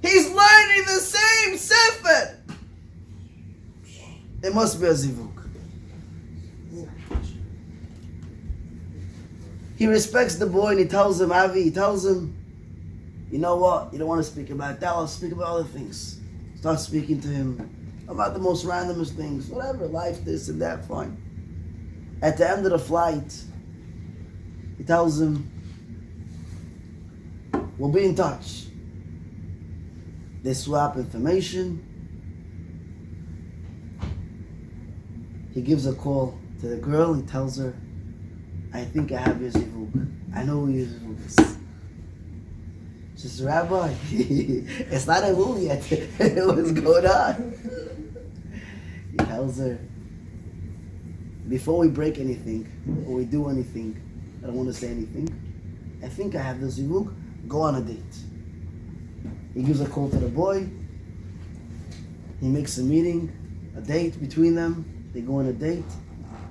He's learning the same sefer. It must be a zivug. He respects the boy and he tells him, he tells him, you know what, you don't want to speak about that, I'll speak about other things. Start speaking to him about the most randomest things, whatever, life, this and that, fine. At the end of the flight, he tells him, we'll be in touch. They swap information. He gives a call to the girl. He tells her, I think I have your zivug. I know who your zivug is. She says, Rabbi, it's not a movie yet. What's going on? He tells her, before we break anything, or we do anything, I don't want to say anything, I think I have the zivug. Go on a date. He gives a call to the boy. He makes a meeting, a date between them. They go on a date.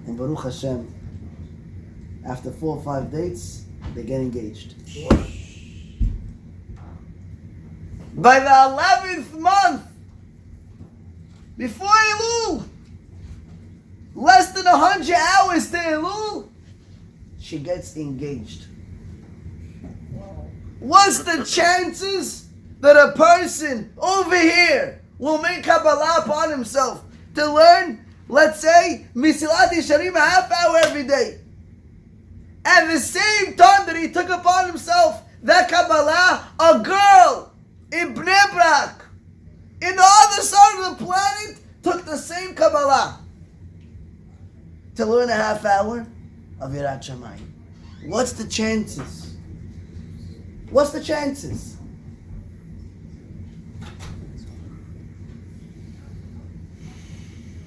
And Baruch Hashem, after 4 or 5 dates, they get engaged. By the 11th month, before Elul, less than 100 hours to Elul, she gets engaged. What's the chances that a person over here will make Kabbalah upon himself to learn, let's say, Misilat Yesharim a half hour every day? At the same time that he took upon himself that Kabbalah, a girl in Bnei Brak, in the other side of the planet, to learn a half hour of Yirat Shamayim? What's the chances? What's the chances?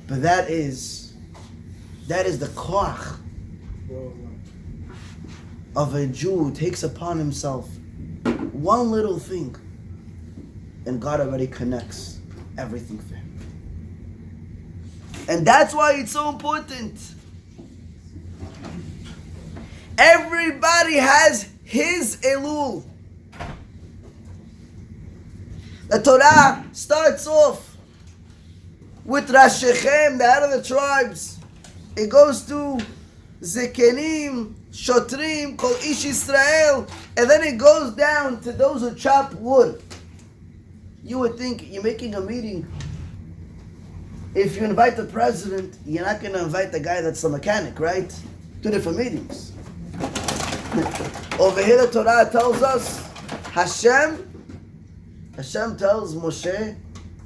But that is the koach of a Jew who takes upon himself one little thing, and God already connects everything for him. And that's why it's so important. Everybody has his Elul. The Torah starts off with Rashechem, the head of the tribes. It goes to Zekenim, Shotrim, Kol Ish Yisrael, and then it goes down to those who chop wood. You would think you're making a meeting. If you invite the president, you're not going to invite the guy that's the mechanic, right? Two different meetings. Over here the Torah tells us, Hashem tells Moshe,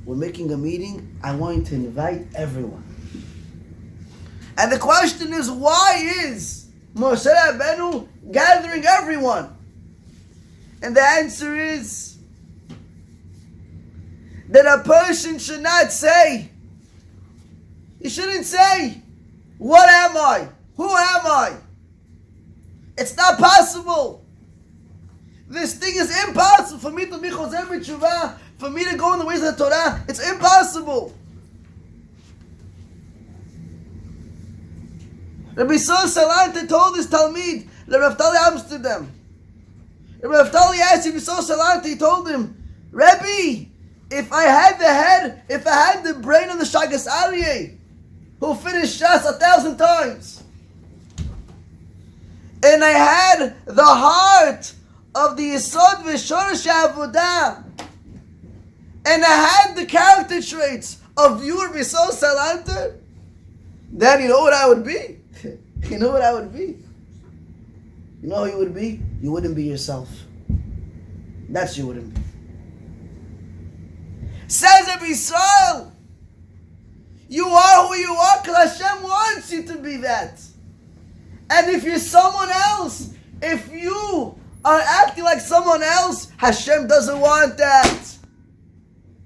we're making a meeting, I want you to invite everyone. And the question is, why is Moshe Rabbeinu gathering everyone? And the answer is that a person should not say, he shouldn't say, what am I? Who am I? It's not possible. This thing is impossible for me to be Choser B'Tshuvah, for me to go in the ways of the Torah. It's impossible. Rabbi Yisrael Salante told his Talmid, Rabbi Naftali Amsterdam. Rabbi Naftali asked Rabbi Yisrael Salante, he told him, Rabbi, if I had the head, if I had the brain of the Shagas Aryeh, who finished Shas 1,000 times, and I had the heart of the Yesod V'Shorosh Avodah, and I had the character traits of Shiur B'Sol Salante, then you know what I would be? You know what I would be? You know who you would be? You wouldn't be yourself. That's you wouldn't be. Says Rabbi Yisrael, you are who you are because Hashem wants you to be that. And if you're someone else, if you are acting like someone else, Hashem doesn't want that.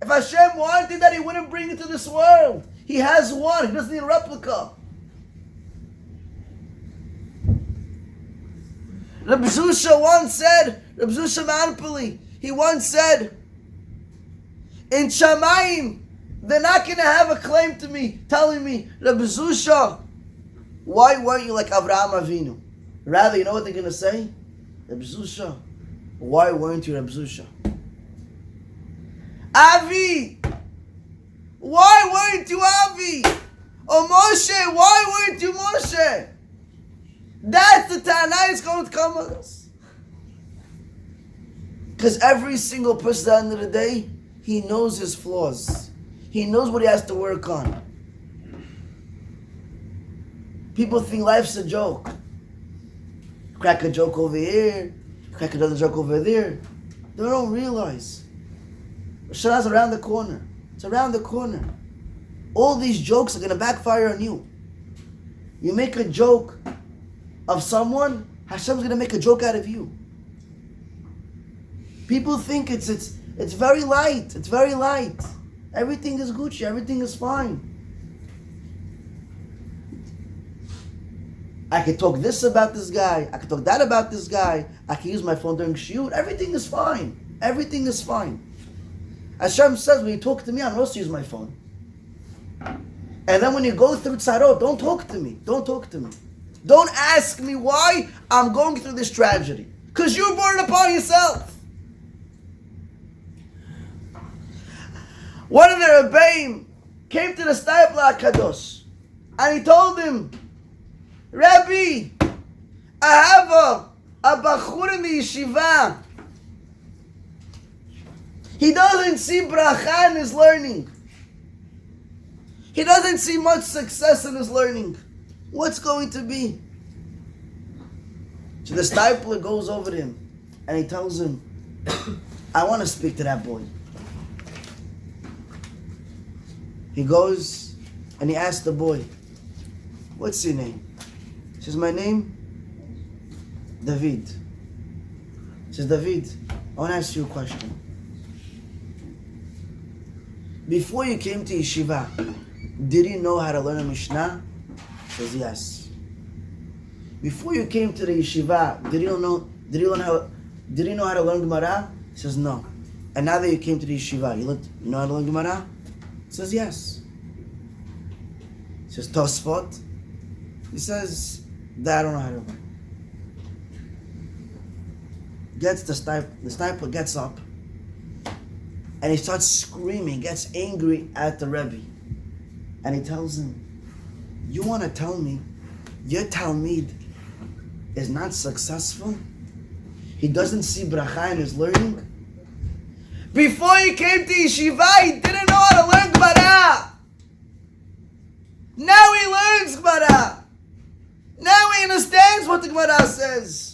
If Hashem wanted that, He wouldn't bring it to this world. He has one. He doesn't need a replica. Rabbi Zusha once said, Rabbi Zusha Manpuli, he once said, in Shamayim, they're not going to have a claim to me, telling me, Rabbi Zusha, why weren't you like Avraham Avinu? Rather, you know what they're going to say? Rabbi Zusha, why weren't you Rabbi Zusha? Avi, why weren't you Avi? Or Moshe, why weren't you Moshe? That's the Tana is going to come with us. Because every single person at the end of the day, he knows his flaws. He knows what he has to work on. People think life's a joke. Crack a joke over here, crack another joke over there. They don't realize. Rosh Hashanah's around the corner. It's around the corner. All these jokes are going to backfire on you. You make a joke of someone, Hashem's going to make a joke out of you. People think it's very light. It's very light. Everything is Gucci. Everything is fine. I could talk this about this guy. I could talk that about this guy. I can use my phone during Shiur. Everything is fine. Everything is fine. Hashem says, when you talk to me, I'm supposed to use my phone. And then when you go through tzarot, don't talk to me. Don't talk to me. Don't ask me why I'm going through this tragedy. Because you brought it upon yourself. One of the Rebbeim came to the Staypla Kadosh and he told him, Rabbi, I have a bachur in the yeshiva. He doesn't see bracha in his learning. He doesn't see much success in his learning. What's going to be? So the Staypler goes over to him and he tells him, I want to speak to that boy. He goes and he asks the boy, what's your name? He says, my name? David. He says, David, I want to ask you a question. Before you came to yeshiva, did you know how to learn a Mishnah? He says, yes. Before you came to the yeshiva, did you know how to learn Gemara? He says, no. And now that you came to the yeshiva, you know how to learn Gemara? He says, yes. He says, Tosfot? He says, that I don't know how to learn. Gets the sniper gets up and he starts screaming, gets angry at the Rebbe. And he tells him, you want to tell me your Talmid is not successful? He doesn't see bracha in his learning? Before he came to yeshiva, he didn't know how to learn Gemara. Now he learns Gemara. Now he understands what the Gemara says.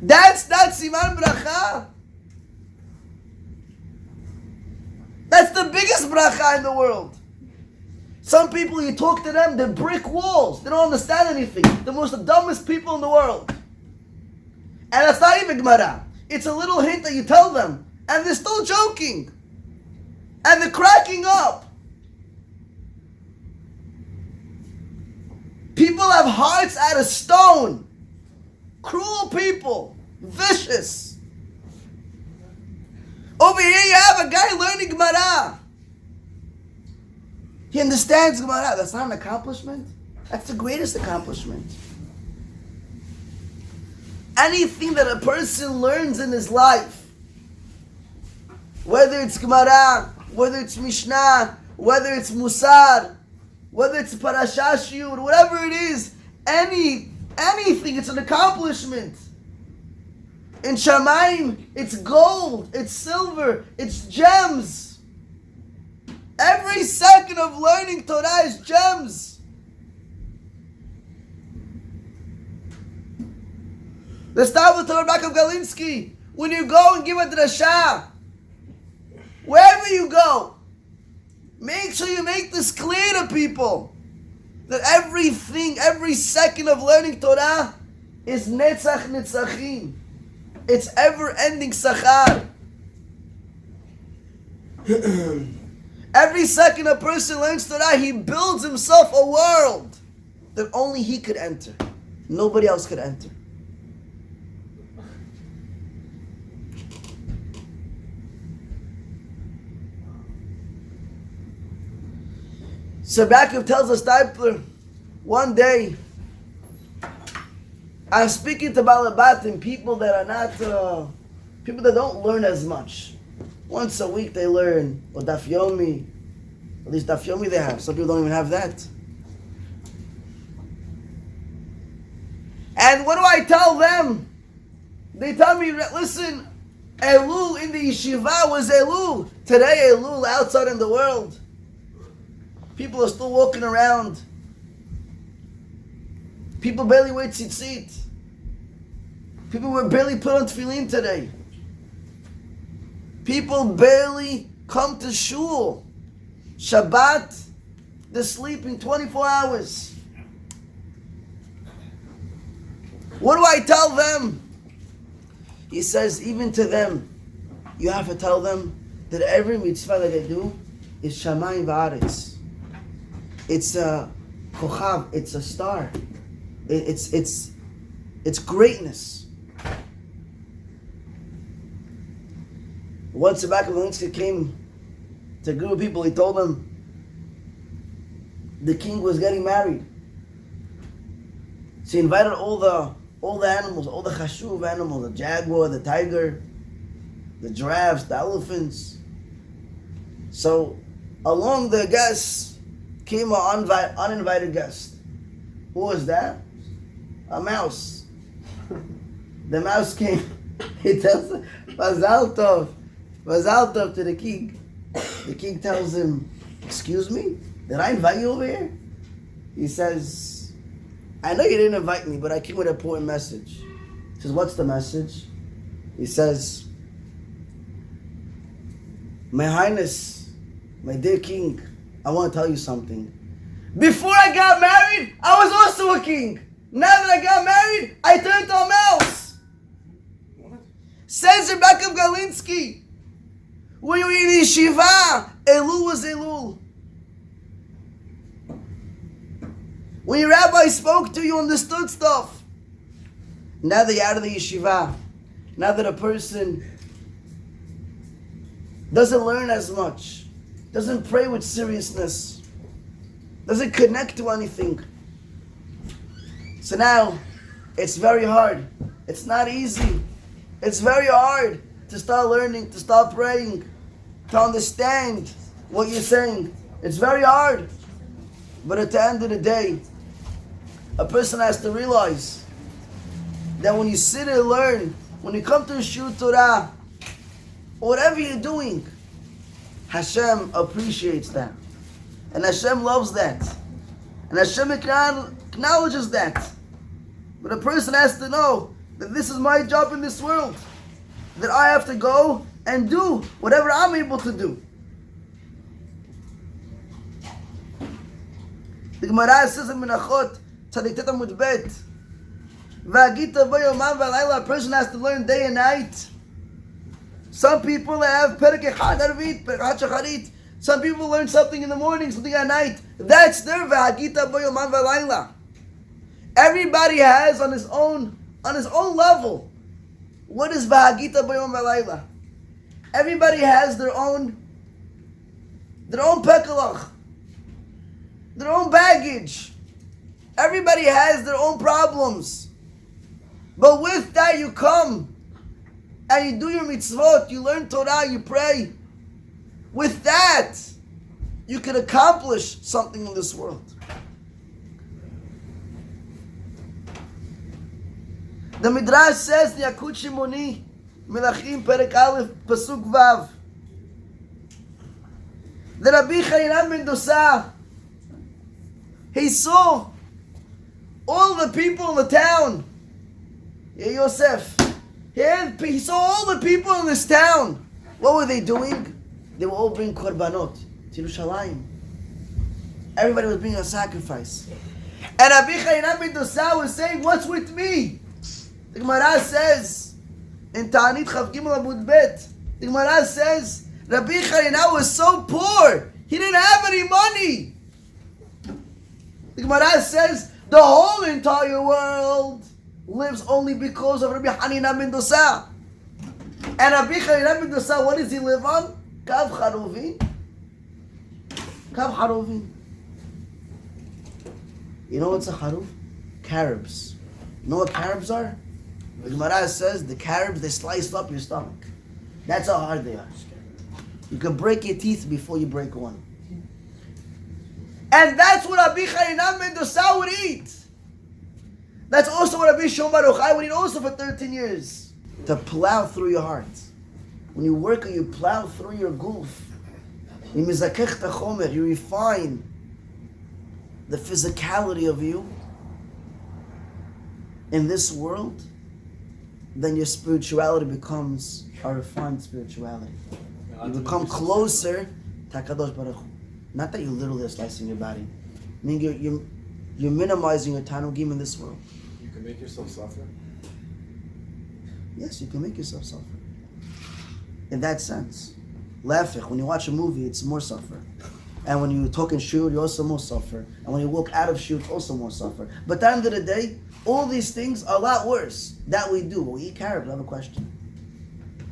That's not Siman Bracha. That's the biggest bracha in the world. Some people, you talk to them, they're brick walls. They don't understand anything. The dumbest people in the world. And that's not even Gemara. It's a little hint that you tell them. And they're still joking. And they're cracking up. People have hearts out of stone. Cruel people. Vicious. Over here you have a guy learning Gemara. He understands Gemara. That's not an accomplishment. That's the greatest accomplishment. Anything that a person learns in his life, whether it's Gemara, whether it's Mishnah, whether it's Musar, whether it's Parashat, Shiur, whatever it is, anything, it's an accomplishment. In Shamayim, it's gold, it's silver, it's gems. Every second of learning Torah is gems. Let's start with the Rav of Galinsky. When you go and give a drasha, wherever you go, make sure you make this clear to people. That everything, every second of learning Torah is netzach netzachim. It's ever-ending sachar. Every second a person learns Torah, he builds himself a world that only he could enter. Nobody else could enter. So Yaakov tells us, Steipler, one day, I'm speaking to Balabatim, people that are not, people that don't learn as much. Once a week they learn, or Daf Yomi, at least Daf Yomi they have. Some people don't even have that. And what do I tell them? They tell me, listen, Elul in the yeshiva was Elul. Today Elul outside in the world. People are still walking around. People barely wear tzitzit. People were barely put on tefillin today. People barely come to shul. Shabbat, they're sleeping 24 hours. What do I tell them? He says, even to them, you have to tell them that every mitzvah that they do is shamayim v'aretz. It's a kochav, it's a star. It's greatness. Once the Rebbe Linsky came to a group of people, he told them the king was getting married. So he invited all the animals, all the chashuv animals, the jaguar, the tiger, the giraffes, the elephants. So along the guests came an uninvited guest. Who was that? A mouse. The mouse came. He tells him, Mazal Tov to the king. The king tells him, excuse me? Did I invite you over here? He says, I know you didn't invite me, but I came with an important message. He says, what's the message? He says, My Highness, my dear king, I want to tell you something. Before I got married, I was also a king. Now that I got married, I turned to a mouse. What? Says Rebecca Galinsky. When you were in yeshiva, Elul was Elul. When your rabbi spoke to you, you understood stuff. Now that you're out of the yeshiva, now that a person doesn't learn as much, doesn't pray with seriousness, doesn't connect to anything. So now, it's very hard. It's not easy. It's very hard to start learning, to start praying, to understand what you're saying. It's very hard. But at the end of the day, a person has to realize that when you sit and learn, when you come to Shiur Torah, whatever you're doing, Hashem appreciates that. And Hashem loves that. And Hashem acknowledges that. But a person has to know that this is my job in this world. That I have to go and do whatever I'm able to do. The Gemara says in Menachot, Tzadik Tet Amud Bet, V'agita v'yomam v'alayla, a person has to learn day and night. Some people have Perek Echad Arvit, Perek Shacharit. Some people learn something in the morning, something at night. That's their V'agita v'yomam v'alayla. Everybody has on his own level. What is V'agita v'yomam v'alayla? Everybody has their own pekalach, their own baggage. Everybody has their own problems. But with that you come and you do your mitzvot, you learn Torah, you pray. With that, you can accomplish something in this world. The Midrash says, Yakut Shimoni, Melachim Perek Aleph, Pasuk Vav. The Rabbi Chaynam ben Dosa, he saw all the people in the town. Yosef. He saw all the people in this town. What were they doing? They were all bringing korbanot to Yerushalayim. Everybody was bringing a sacrifice. And Rabbi Chaynam ben Dosa was saying, what's with me? The Gemara says, in Ta'anit Chav Gimel Amud Bet, the Gemara says, Rabbi Chaynam was so poor, he didn't have any money. The Gemara says, the whole entire world lives only because of Rabbi Hanina ben Dosa. And Rabbi Hanina ben Dosa, what does he live on? Kav Haruvin. Kav Haruvin. You know what's a Haruv? Carobs. You know what carobs are? The Gemara says the carobs, they slice up your stomach. That's how hard they are. You can break your teeth before you break one. And that's what Rabbi Chaynam ben Dosa would eat. That's also what Rabbi Shimon Bar Yochai would eat also for 13 years. To plow through your heart. When you work and you plow through your guf, you mizakech tachomer, you refine the physicality of you in this world, then your spirituality becomes a refined spirituality. You become closer to HaKadosh Baruch Hu. Not that you literally are slicing your body. I mean, you're minimizing your tanugim in this world. You can make yourself suffer? Yes, you can make yourself suffer. In that sense. Lafich, when you watch a movie, it's more suffer. And when you talk in Shiur, you also more suffer. And when you walk out of Shiur, it's also more suffer. But at the end of the day, all these things are a lot worse. That we do. We eat carrots, I have a question.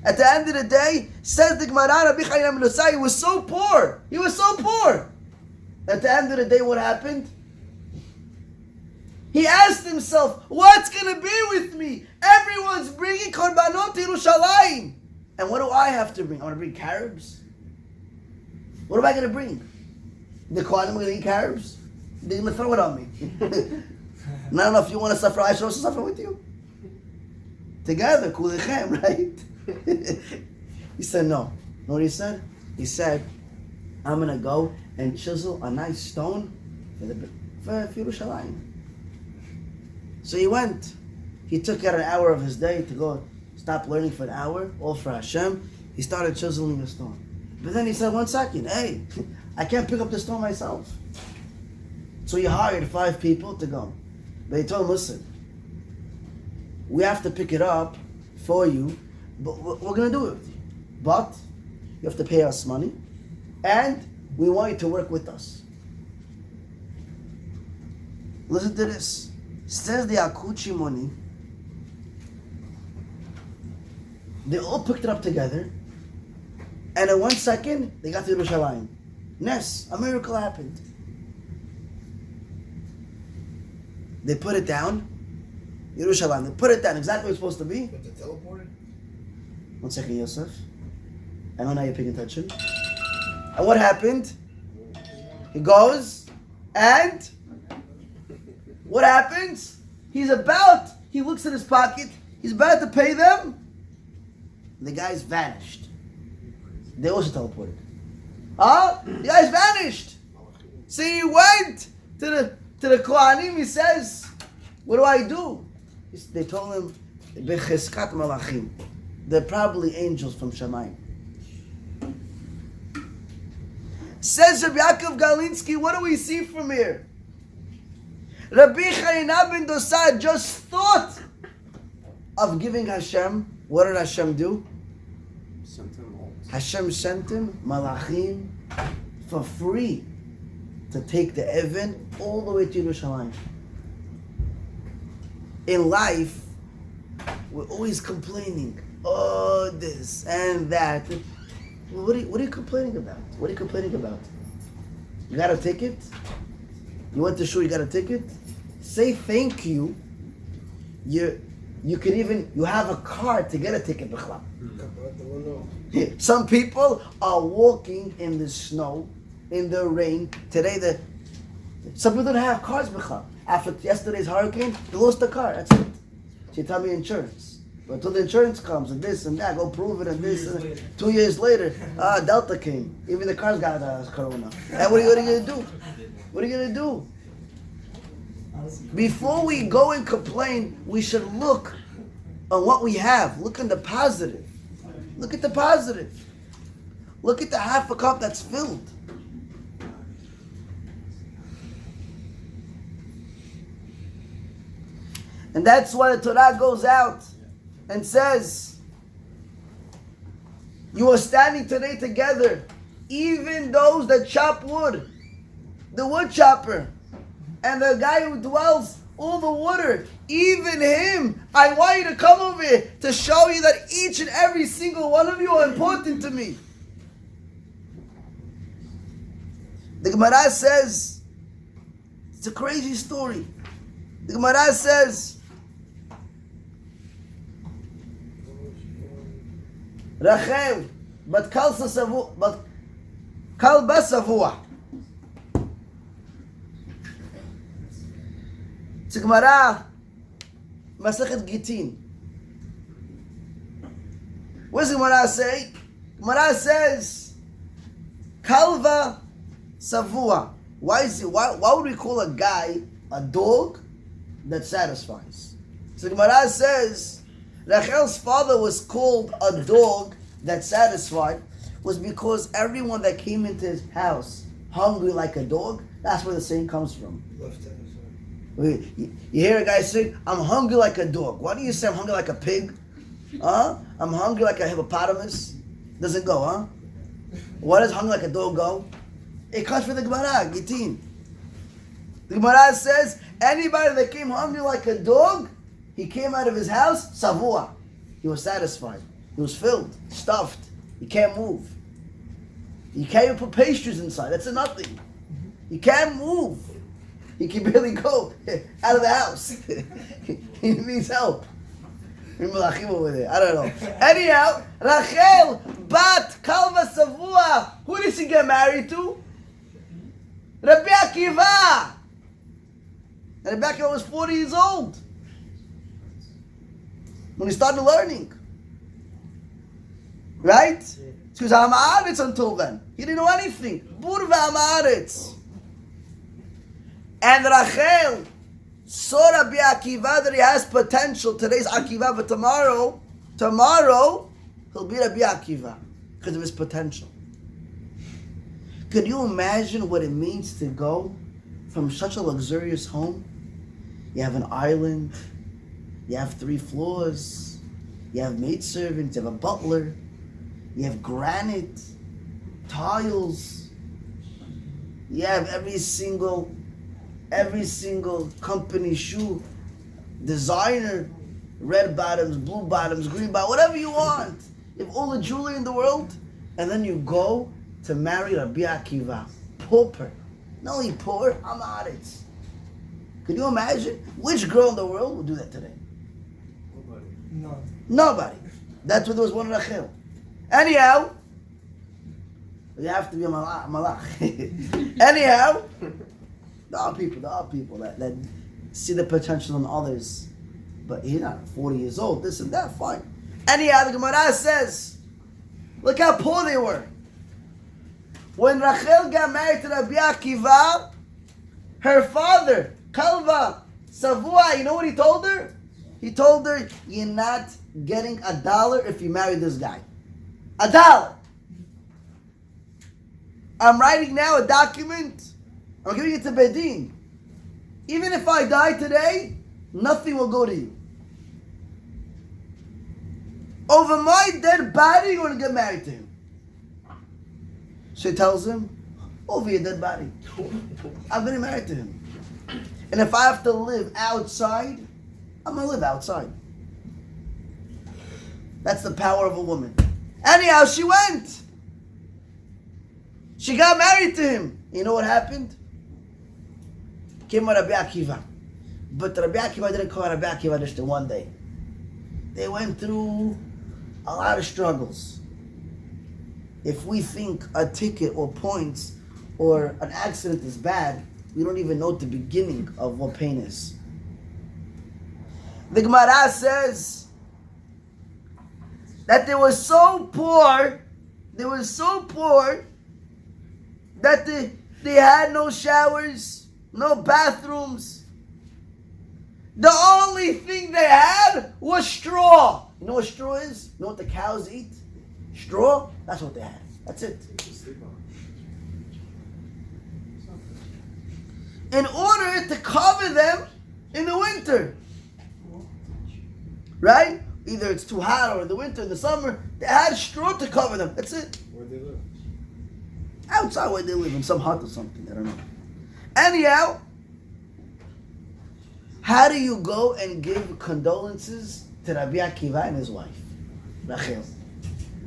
At the end of the day, says the Gemara, Rabbi Chaynam ben Dosa, he was so poor. He was so poor. At the end of the day, what happened? He asked himself, what's going to be with me? Everyone's bringing korbanot to Yerushalayim. And what do I have to bring? I want to bring carobs. What am I going to bring? The Kohanim are going to eat carobs? They're going to throw it on me. And I don't know if you want to suffer, I should also suffer with you. Together, kulechem, right? He said, no. You know what he said? He said, I'm going to go and chisel a nice stone for Yerushalayim. So he went. He took out an hour of his day to go stop learning for an hour, all for Hashem. He started chiseling a stone. But then he said, 1 second, hey, I can't pick up the stone myself. So he hired 5 people to go. But he told him, listen, we have to pick it up for you, but we're going to do it. But you have to pay us money, and we want you to work with us. Listen to this. Says the Akuchi money. They all picked it up together, and in 1 second, they got to Yerushalayim. Nes, a miracle happened. They put it down. Yerushalayim. They put it down exactly where it's supposed to be. But they teleported? 1 second, Yosef. I don't know how you're paying attention. And what happened? He goes, and what happens? He looks in his pocket, he's about to pay them. The guy's vanished. They also teleported. The guy's vanished. So he went to the Kohanim, he says, what do I do? They told him, Becheskat Malachim. They're probably angels from Shamayim. Says Rabbi Yaakov Galinsky, what do we see from here? Rabbi Chayyana ben Dosad just thought of giving Hashem. What did Hashem do? Hashem sent him Malachim for free to take the Evan all the way to Yerushalayim. In life, we're always complaining. Oh, this and that. What are you complaining about? What are you complaining about? You got a ticket? You went to shul, you got a ticket? Say thank you. You have a car to get a ticket. Some people are walking in the snow, in the rain. Today, some people don't have cars. After yesterday's hurricane, they lost the car. That's it. She told me insurance. But until the insurance comes and this and that, go prove it and this. 2 years later, Delta came. Even the cars got corona. And what are you going to do? What are you going to do? Before we go and complain, we should look on what we have. Look on the positive. Look at the positive. Look at the half a cup that's filled. And that's why the Torah goes out and says, you are standing today together, even those that chop wood, the wood chopper, and the guy who dwells all the water, even him. I want you to come over here to show you that each and every single one of you are important to me. The Gemara says, it's a crazy story. The Gemara says, Rachel, but Kalba Savua. It's a Gemara, Masachet Gitin. What does the Gemara say? Gemara says, Kalva Savua. Why would we call a guy a dog that satisfies? So the Gemara says, Rachel's father was called a dog that satisfied was because everyone that came into his house hungry like a dog, that's where the saying comes from. You hear a guy say, I'm hungry like a dog. Why do you say I'm hungry like a pig? I'm hungry like a hippopotamus. Doesn't go, huh? Why does hungry like a dog go? It comes from the Gemara, Gitin. The Gemara says, anybody that came hungry like a dog, he came out of his house, savua. He was satisfied. He was filled, stuffed. He can't move. You can't even put pastries inside. That's a nothing. He can't move. He can barely go out of the house. He needs help. Over there. I don't know. Anyhow, Rachel, Bat, Kalva, Savua. Who did she get married to? Rabbi Akiva. And Rabbi Akiva was 40 years old when he started learning. Right? She was Ha'aretz until then. He didn't know anything. Burva Ha'aretz. And Rachel saw Rabbi Akiva that he has potential. Today's Akiva, but tomorrow he'll be Rabbi Akiva because of his potential. Could you imagine what it means to go from such a luxurious home? You have an island, you have 3 floors, you have maidservants, you have a butler, you have granite, tiles, you have every single company shoe, designer, red bottoms, blue bottoms, green bottoms, whatever you want. You have all the jewelry in the world, and then you go to marry Rabbi Akiva, pauper. Not only poor, I'm Aretz. Could you imagine? Which girl in the world would do that today? Nobody. That's what there was one Rachel. Anyhow, you have to be a malach. Anyhow, there are people that see the potential in others. But you're not 40 years old, this and that, fine. Anyhow, the Gemara says, look how poor they were. When Rachel got married to Rabbi Akiva, her father, Kalva, Savua, you know what he told her? He told her, you're not getting $1 if you marry this guy. $1. I'm writing now a document. I'm giving it to Bedin. Even if I die today, nothing will go to you. Over my dead body, you're going to get married to him. She tells him, over your dead body. I'm getting married to him. And if I have to live outside, I'm going to live outside. That's the power of a woman. Anyhow, she went. She got married to him. You know what happened? Came Rabbi Akiva. But Rabbi Akiva didn't call Rabbi Akiva just in one day. They went through a lot of struggles. If we think a ticket or points or an accident is bad, we don't even know the beginning of what pain is. The Gemara says that they were so poor that they had no showers, no bathrooms. The only thing they had was straw. You know what straw is? You know what the cows eat? Straw? That's what they had. That's it. In order to cover them in the winter. Right? Either it's too hot or in the winter, in the summer, they had straw to cover them. That's it. Where they live? Outside where they live, in some hut or something. I don't know. Anyhow, how do you go and give condolences to Rabbi Akiva and his wife, Rachel?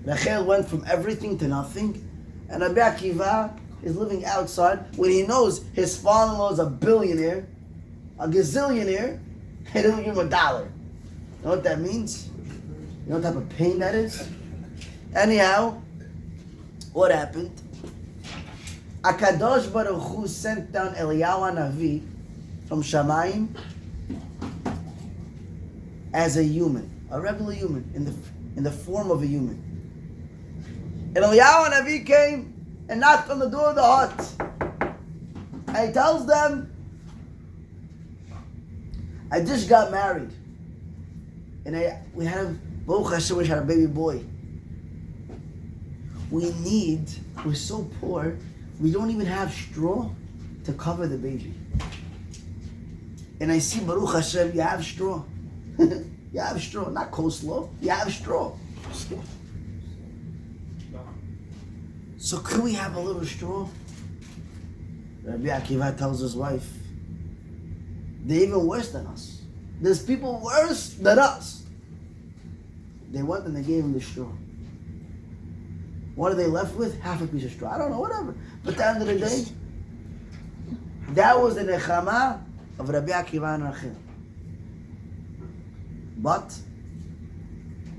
Rachel went from everything to nothing, and Rabbi Akiva is living outside when he knows his father-in-law is a billionaire, a gazillionaire, he doesn't give him $1. You know what that means? You know what type of pain that is? Anyhow, what happened? Akadosh Baruch Hu sent down Eliyahu Navi from Shamayim as a human, a regular human, in the form of a human. And Eliyahu Navi came and knocked on the door of the hut. And he tells them, I just got married. And Baruch Hashem, we had a baby boy. We're so poor, we don't even have straw to cover the baby. And I see, Baruch Hashem, you have straw. You have straw, not coleslaw, you have straw. So could we have a little straw? Rabbi Akiva tells his wife, they're even worse than us. There's people worse than us. They went and they gave him the straw. What are they left with? Half a piece of straw. I don't know, whatever. But at the end of the day, that was the nechama of Rabbi Akiva and Rachel. But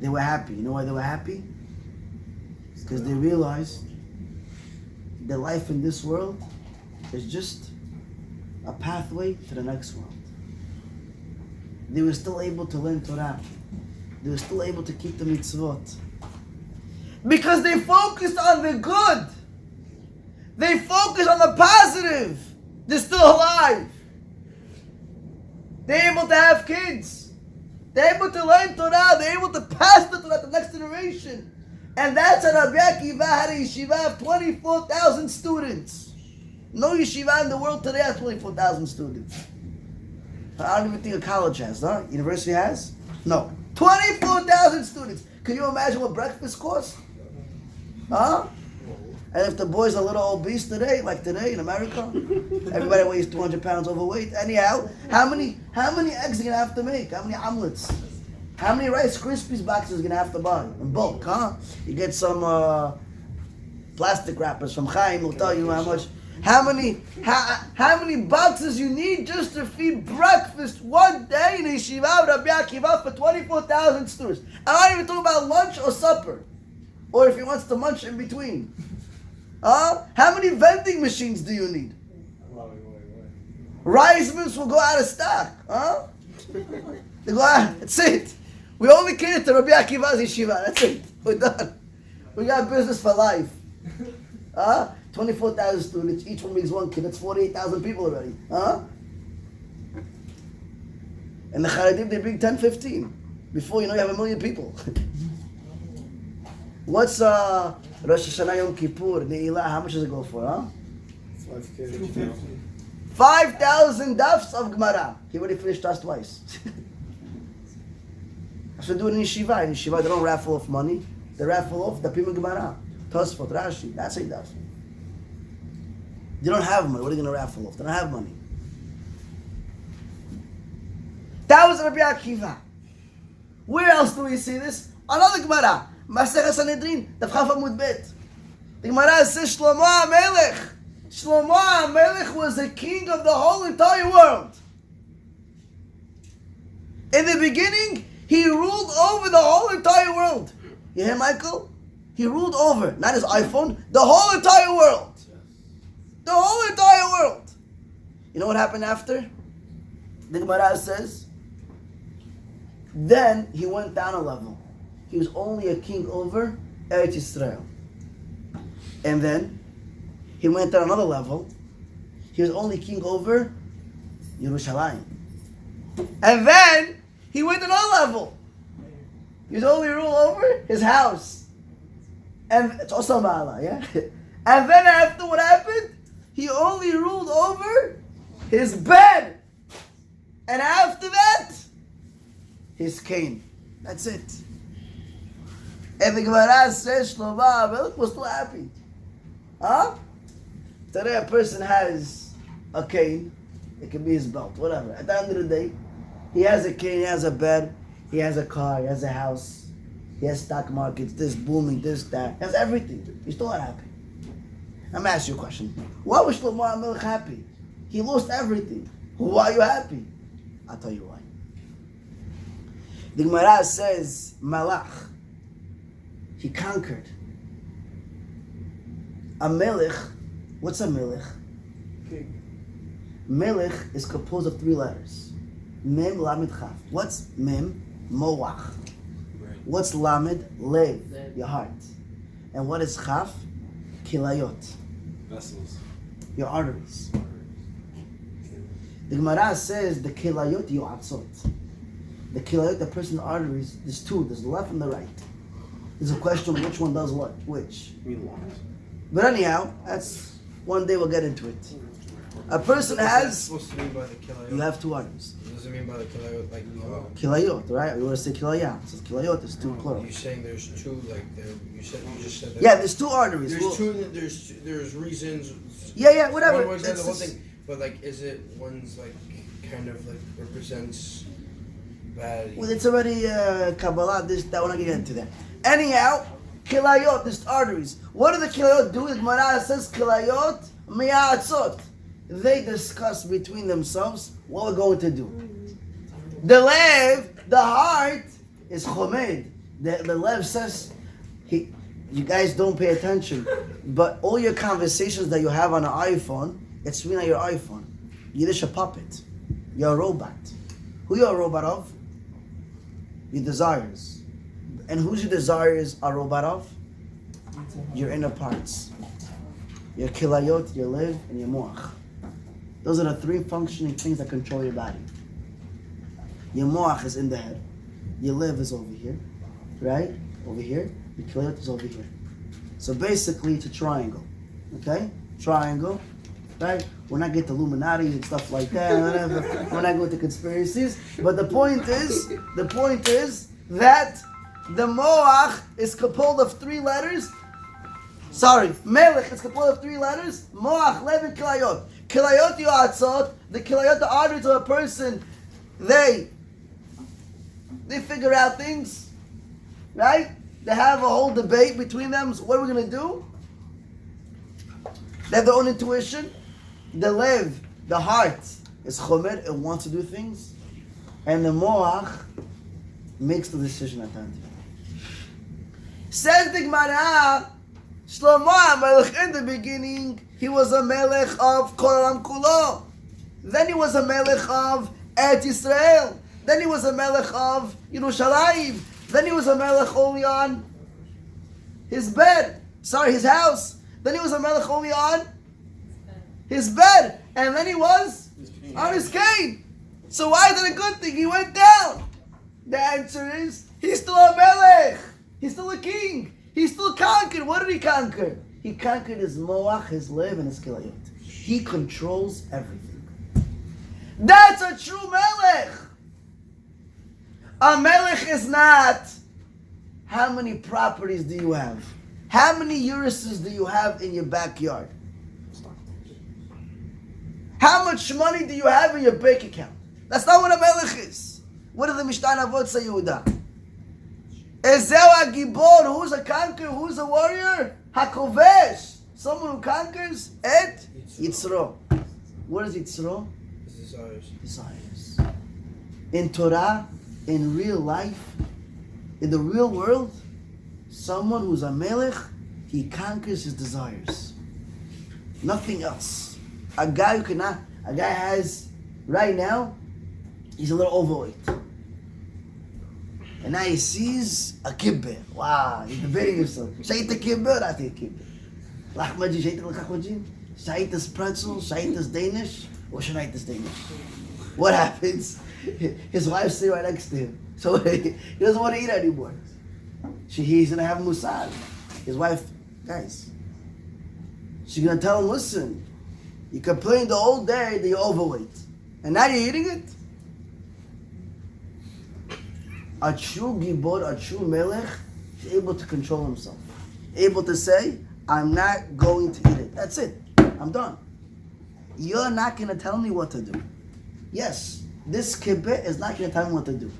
they were happy. You know why they were happy? Because they realized their life in this world is just a pathway to the next world. They were still able to learn Torah. They were still able to keep the mitzvot. Because they focused on the good. They focused on the positive. They're still alive. They're able to have kids. They're able to learn Torah. They're able to pass the Torah to the next generation. And that's how Rabbi Akiva had a yeshiva of 24,000 students. No yeshiva in the world today has 24,000 students. I don't even think a college has, huh? University has? No. 24,000 students. Can you imagine what breakfast costs? Huh? And if the boys are a little obese today, like today in America, everybody weighs 200 pounds overweight. Anyhow, how many eggs are you gonna have to make? How many omelets? How many Rice Krispies boxes are you gonna have to buy in bulk, huh? You get some plastic wrappers from Chaim, will tell you how much. How many boxes you need just to feed breakfast one day in Yeshiva of Rabbi Akiva for 24,000 students? I'm not even talking about lunch or supper, or if he wants to munch in between. How many vending machines do you need? Rice mills will go out of stock. They go out. That's it. We only cater to Rabbi Akiva's yeshiva. That's it. We're done. We got business for life. 24,000 students. Each one brings one kid. That's 48,000 people already. And the Charedim, they bring 10, 15. Before you know, you have 1 million people. What's Rosh Hashanah Yom Kippur, Ne'ilah, how much does it go for, huh? 5,000 dafs of Gemara. He already finished us twice. That's what they do in Yeshiva. In Yeshiva, they don't raffle off money. They raffle off the Pima Gemara. Tosfot, Rashi. That's how he does. They don't have money. What are you going to raffle off? They don't have money. That was Rabbi Akiva. Where else do we see this? Another Gemara. Masechet Sanhedrin, Daf Chaf Amud Bet. The Gemara says Shlomo HaMelech. Shlomo HaMelech was the king of the whole entire world. In the beginning, he ruled over the whole entire world. You hear, Michael? He ruled over, not his iPhone, the whole entire world. The whole entire world. You know what happened after? The Gemara says, then he went down a level. He was only a king over Eretz Yisrael. And then he went down another level. He was only king over Yerushalayim. And then he went another level. He was only rule over his house. And it's also Ma'ala, yeah? And then after what happened, he only ruled over his bed. And after that, his cane. That's it. And the Gemara says, Shlomo HaMelech was still happy. Today a person has a cane. It can be his belt, whatever. At the end of the day, he has a cane, he has a bed, he has a car, he has a house, he has stock markets, this booming, this, that. He has everything. He's still not happy. I'm going to ask you a question. Why was Shlomo HaMelech happy? He lost everything. Why are you happy? I'll tell you why. The Gemara says, Malach. He conquered. A melech, what's a melech? King. Melech is composed of 3 letters. Mem, Lamed, Chaf. What's Mem? Moach. Right. What's Lamed? Lev, your heart. And what is Chaf? Kilayot. Vessels. Your arteries. The Gemara says the Kilayot Yoatzot. The Kilayot, the person's arteries, there's 2, there's the left and the right. There's a question of which one does what, which. But anyhow, that's one day we'll get into it. A person has. Supposed to mean by the kilayot? You have 2 arteries. What does it mean by the kilayot? Like Kilayot, right? You want to say kilayah? It says kilayot. There's 2 plural. You're saying there's 2, like you just said that. Yeah, there's 2 arteries. There's 2. There's reasons. Yeah, whatever. One the whole thing, but like, is it one's like kind of like represents bad? Well, it's already Kabbalah. This that we're not gonna get into that. Anyhow, kilayot, there's arteries. What do the kilayot do? The Gemara says kilayot miyatzot. They discuss between themselves what we're going to do. The lev, the heart, is chomed. The lev says, you guys don't pay attention, but all your conversations that you have on an iPhone, it's really not your iPhone. You're just a puppet. You're a robot. Who you're a robot of? Your desires. And whose your desires are a robot of? Your inner parts. Your kilayot, your lev, and your moach. Those are the 3 functioning things that control your body. Your moach is in the head. Your lev is over here, right? over here, the Kilayot is over here. So basically, it's a triangle. Okay? Triangle. Right? We're not getting Illuminati and stuff like that. Whatever. We're not going to conspiracies. But the point is that the Moach is composed of 3 letters. Sorry, Melech is composed of 3 letters. Moach, Lev, and Kilayot. Kilayot Yoatzot, the Kilayot, the arteries of a person, they figure out things, right? They have a whole debate between them. So what are we going to do? They have their own intuition. The Lev, the heart, is Chomer, it wants to do things. And the Moach makes the decision at the end. Says the Gemara, Shlomo HaMelech in the beginning, he was a melech of Kol Olam Kulo. Then he was a melech of Eretz Yisrael. Then he was a melech of Yerushalayim. Then he was a melech only on his house. Then he was a melech only on his bed. And then he was on his cane. So why is it a good thing? He went down. The answer is, he's still a melech. He's still a king. He still conquered. What did he conquer? He conquered his moach, his lev, and his kilayot. He controls everything. That's a true melech. A melech is not, how many properties do you have? How many urises do you have in your backyard? How much money do you have in your bank account? That's not what a melech is. What did the Mishnah Avot say, Yehuda? Ezeu HaGibor, who's a conqueror, who's a warrior? HaKovesh, someone who conquers et Yitzro. What is Yitzro? His Desires. In Torah, in real life, in the real world, someone who's a melech, he conquers his desires. Nothing else. A guy has, right now, he's a little overweight. And now he sees a kibbeh. Wow, he's debating himself. Should I eat the kibbeh or not eat kibbeh? Lachmaji, should I eat the lachmaji? Should I eat this pretzel? Should I eat this Danish? Or should I eat this Danish? What happens? His wife's sitting right next to him. So he doesn't want to eat anymore. He's going to have musad. His wife, guys, she's going to tell him, listen, you complained the whole day that you're overweight. And now you're eating it? A true gibor, a true melech, is able to control himself. Able to say, I'm not going to eat it. That's it. I'm done. You're not going to tell me what to do. Yes, this kibbeh is not going to tell me what to do.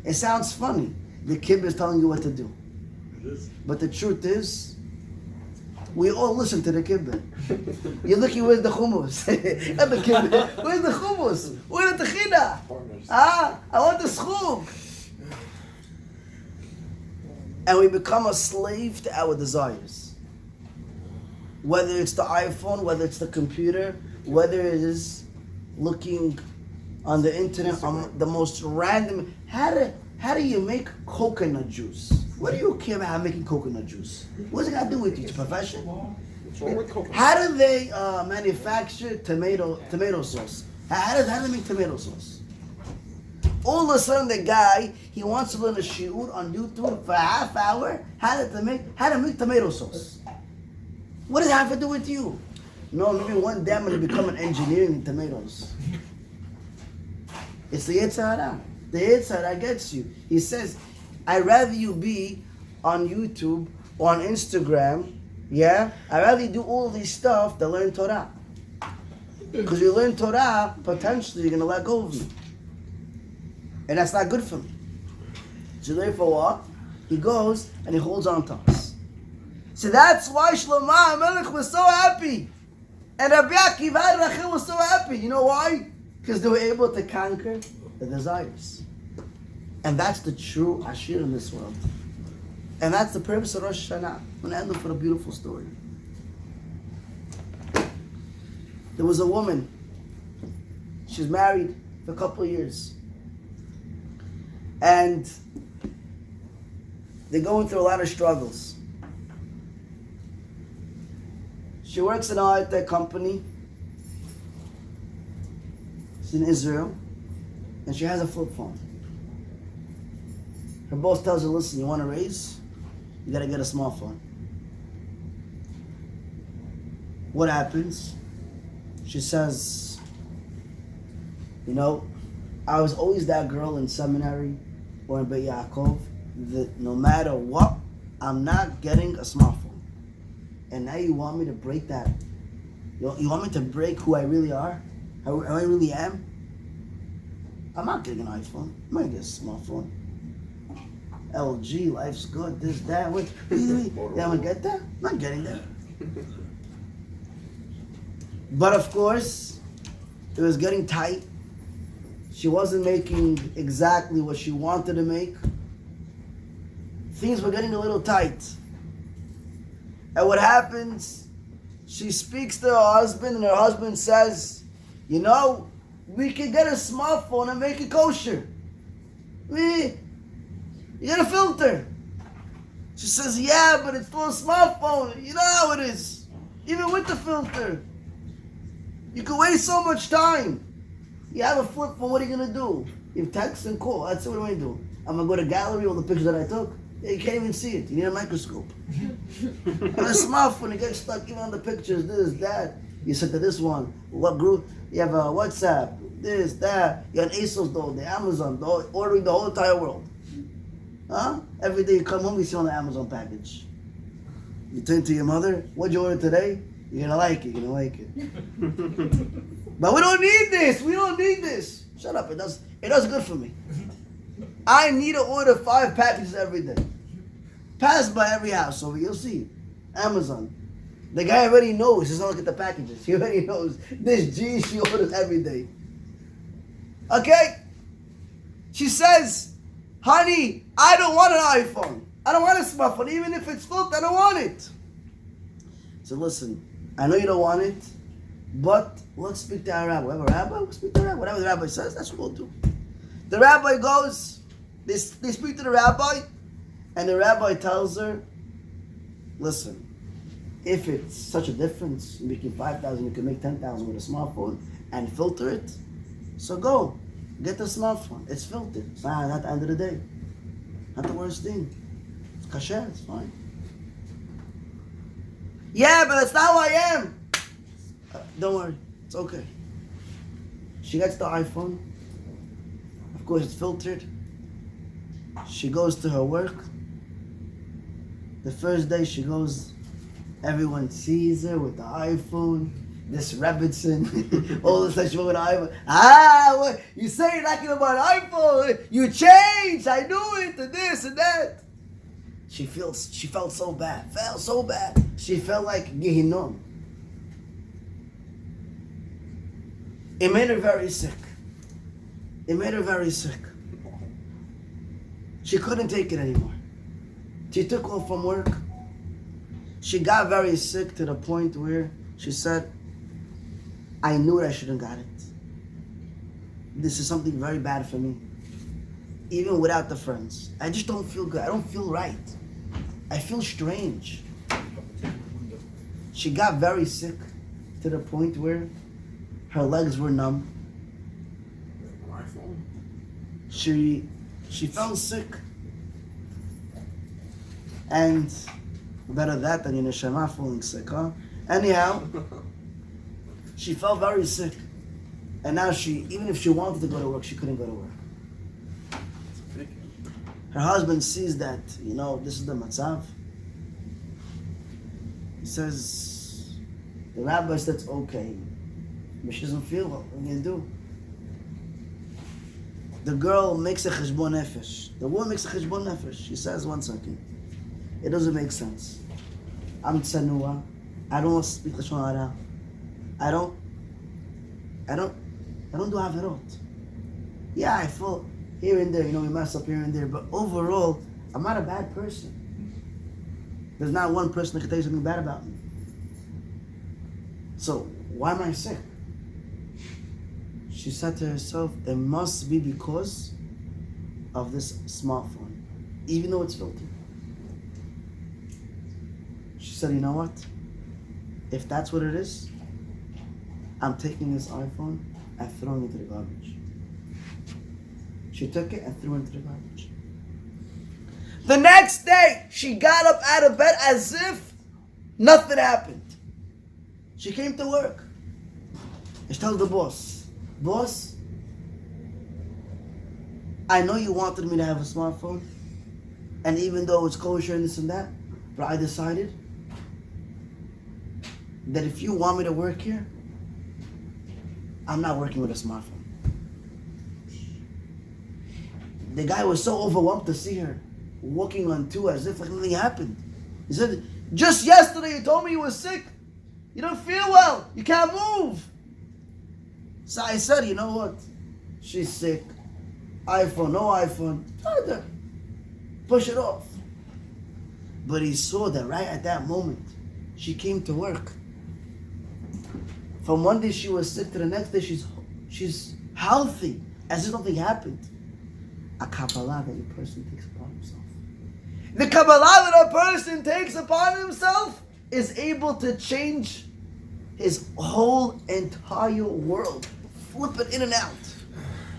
It sounds funny. The kibbeh is telling you what to do. But the truth is, we all listen to the kibbeh. You're looking, where's the hummus? Not the kibbeh. Where's the hummus? Where's the techina? I want the schug. And we become a slave to our desires. Whether it's the iPhone, whether it's the computer, whether it is looking on the internet on the most random. How do you make coconut juice? What do you care about making coconut juice? What's it got to do with you? It's a profession? How do they manufacture tomato sauce? How do they make tomato sauce? All of a sudden, the guy, he wants to learn a shiur on YouTube for a half hour how to make tomato sauce. What does it have to do with you? No, maybe one day I'm going to become an engineer in tomatoes. It's the Yetzer Hara. The Yetzer Hara gets you. He says, I'd rather you be on YouTube or on Instagram, yeah? I'd rather you do all these stuff than learn Torah. Because you learn Torah, potentially you're going to let go of me. And that's not good for me. So therefore what? He goes and he holds on to us. So that's why Shlomo HaMelech was so happy. And Rabbi Akiva and Rachel was so happy. You know why? Because they were able to conquer the desires. And that's the true Ashir in this world. And that's the purpose of Rosh Hashanah. I'm going to end with a beautiful story. There was a woman. She's married for a couple of years. And they're going through a lot of struggles. She works in a high-tech company. She's in Israel. And she has a flip phone. Her boss tells her, listen, you want a raise? You gotta get a smartphone. What happens? She says, you know, I was always that girl in seminary or in Beit Yaakov that no matter what, I'm not getting a smartphone. And now you want me to break that? You want me to break who I really are? Who I really am? I'm not getting an iPhone. I'm not gonna get a smartphone. LG, life's good, this, that, what? Yeah, I'm gonna get that? I'm not getting that. But of course, it was getting tight. She wasn't making exactly what she wanted to make. Things were getting a little tight. And what happens? She speaks to her husband, and her husband says, you know, we can get a smartphone and make it kosher. You get a filter. She says, yeah, but it's for a smartphone. You know how it is. Even with the filter. You can waste so much time. You have a flip phone, what are you going to do? You text and call. That's what I'm going to do. I'm going to go to gallery, all the pictures that I took. You can't even see it. You need a microscope. On a smartphone, you get stuck even on the pictures, this, that. You sent to this one. What group? You have a WhatsApp, this, that. You're on ASOS, though, the Amazon, ordering the whole entire world. Huh? Every day you come home, you see on the Amazon package. You turn to your mother, what'd you order today? You're gonna like it, you're gonna like it. But we don't need this, we don't need this. Shut up, it does good for me. I need to order 5 packages every day. Pass by every house over, you'll see. Amazon. The guy already knows, he's not look at the packages. He already knows this G she orders every day. Okay? She says, honey, I don't want an iPhone. I don't want a smartphone. Even if it's filthy, I don't want it. So listen, I know you don't want it, but let's speak to our rabbi. We have a rabbi, we'll speak to the rabbi. Whatever the rabbi says, that's what we'll do. The rabbi goes, they speak to the rabbi, and the rabbi tells her, listen, if it's such a difference, making 5,000, you can make 10,000 with a smartphone and filter it. So go, get the smartphone. It's filtered. It's not at the end of the day. Not the worst thing. It's kasher, it's fine. Yeah, but that's not who I am. Don't worry, it's okay. She gets the iPhone. Of course, it's filtered. She goes to her work. The first day she goes, everyone sees her with the iPhone. This Rebbitzin, all of a sudden she went with an iPhone. What? You say you're not going to buy an iPhone. You changed. I knew it. And this and that. She felt so bad. Felt so bad. She felt like Gehinnom. It made her very sick. It made her very sick. She couldn't take it anymore. She took off from work. She got very sick to the point where she said, I knew that I shouldn't got it. This is something very bad for me. Even without the friends. I just don't feel good. I don't feel right. I feel strange. She got very sick to the point where her legs were numb. She felt sick. And better that than your neshama falling sick, huh? Anyhow, she felt very sick. And now even if she wanted to go to work, she couldn't go to work. Her husband sees that, this is the matzav. He says, the rabbi said it's okay. But she doesn't feel well. What are you going to do? The girl makes a cheshbon nefesh. The woman makes a cheshbon nefesh. She says, one second. It doesn't make sense. I'm tsanua. I don't want to speak lashon hara. I don't do averot. Yeah, I fall here and there, we mess up here and there, but overall, I'm not a bad person. There's not one person that can tell you something bad about me. So, why am I sick? She said to herself, it must be because of this smartphone, even though it's filtered. She said, you know what? If that's what it is, I'm taking this iPhone and throwing it into the garbage. She took it and threw it into the garbage. The next day, she got up out of bed as if nothing happened. She came to work. She told the boss, "Boss, I know you wanted me to have a smartphone, and even though it's kosher and this and that, but I decided that if you want me to work here, I'm not working with a smartphone." The guy was so overwhelmed to see her walking on two as if like nothing happened. He said, "Just yesterday you told me you were sick. You don't feel well. You can't move." So I said, "You know what? She's sick. iPhone, no iPhone. Push it off." But he saw that right at that moment, she came to work. From one day she was sick to the next day she's healthy, as if nothing happened. A Kabbalah that a person takes upon himself. The Kabbalah that a person takes upon himself is able to change his whole entire world. Flip it in and out.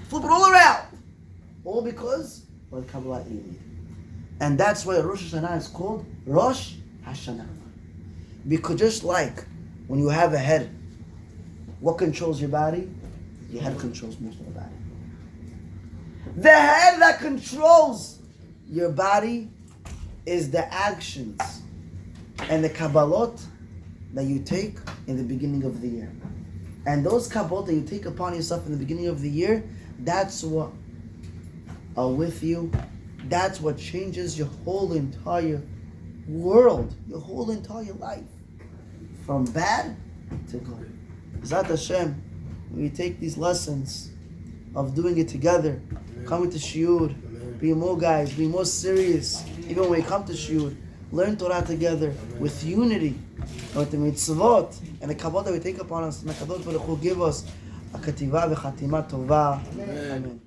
Flip it all around. All because of the Kabbalah you need. And that's why Rosh Hashanah is called Rosh Hashanah. Because just like when you have a head, what controls your body? Your head controls most of the body. The head that controls your body is the actions and the Kabbalot that you take in the beginning of the year. And those Kabbalot that you take upon yourself in the beginning of the year, that's what are with you. That's what changes your whole entire world, your whole entire life. From bad to good. Zat Hashem, when we take these lessons of doing it together, coming to Shiur, being more guys, being more serious, even when we come to Shiur, learn Torah together with unity, with the mitzvot, and the kabbalah that we take upon us, and the Kadosh Baruch Hu give us a kativah v'chatima tova. Amen.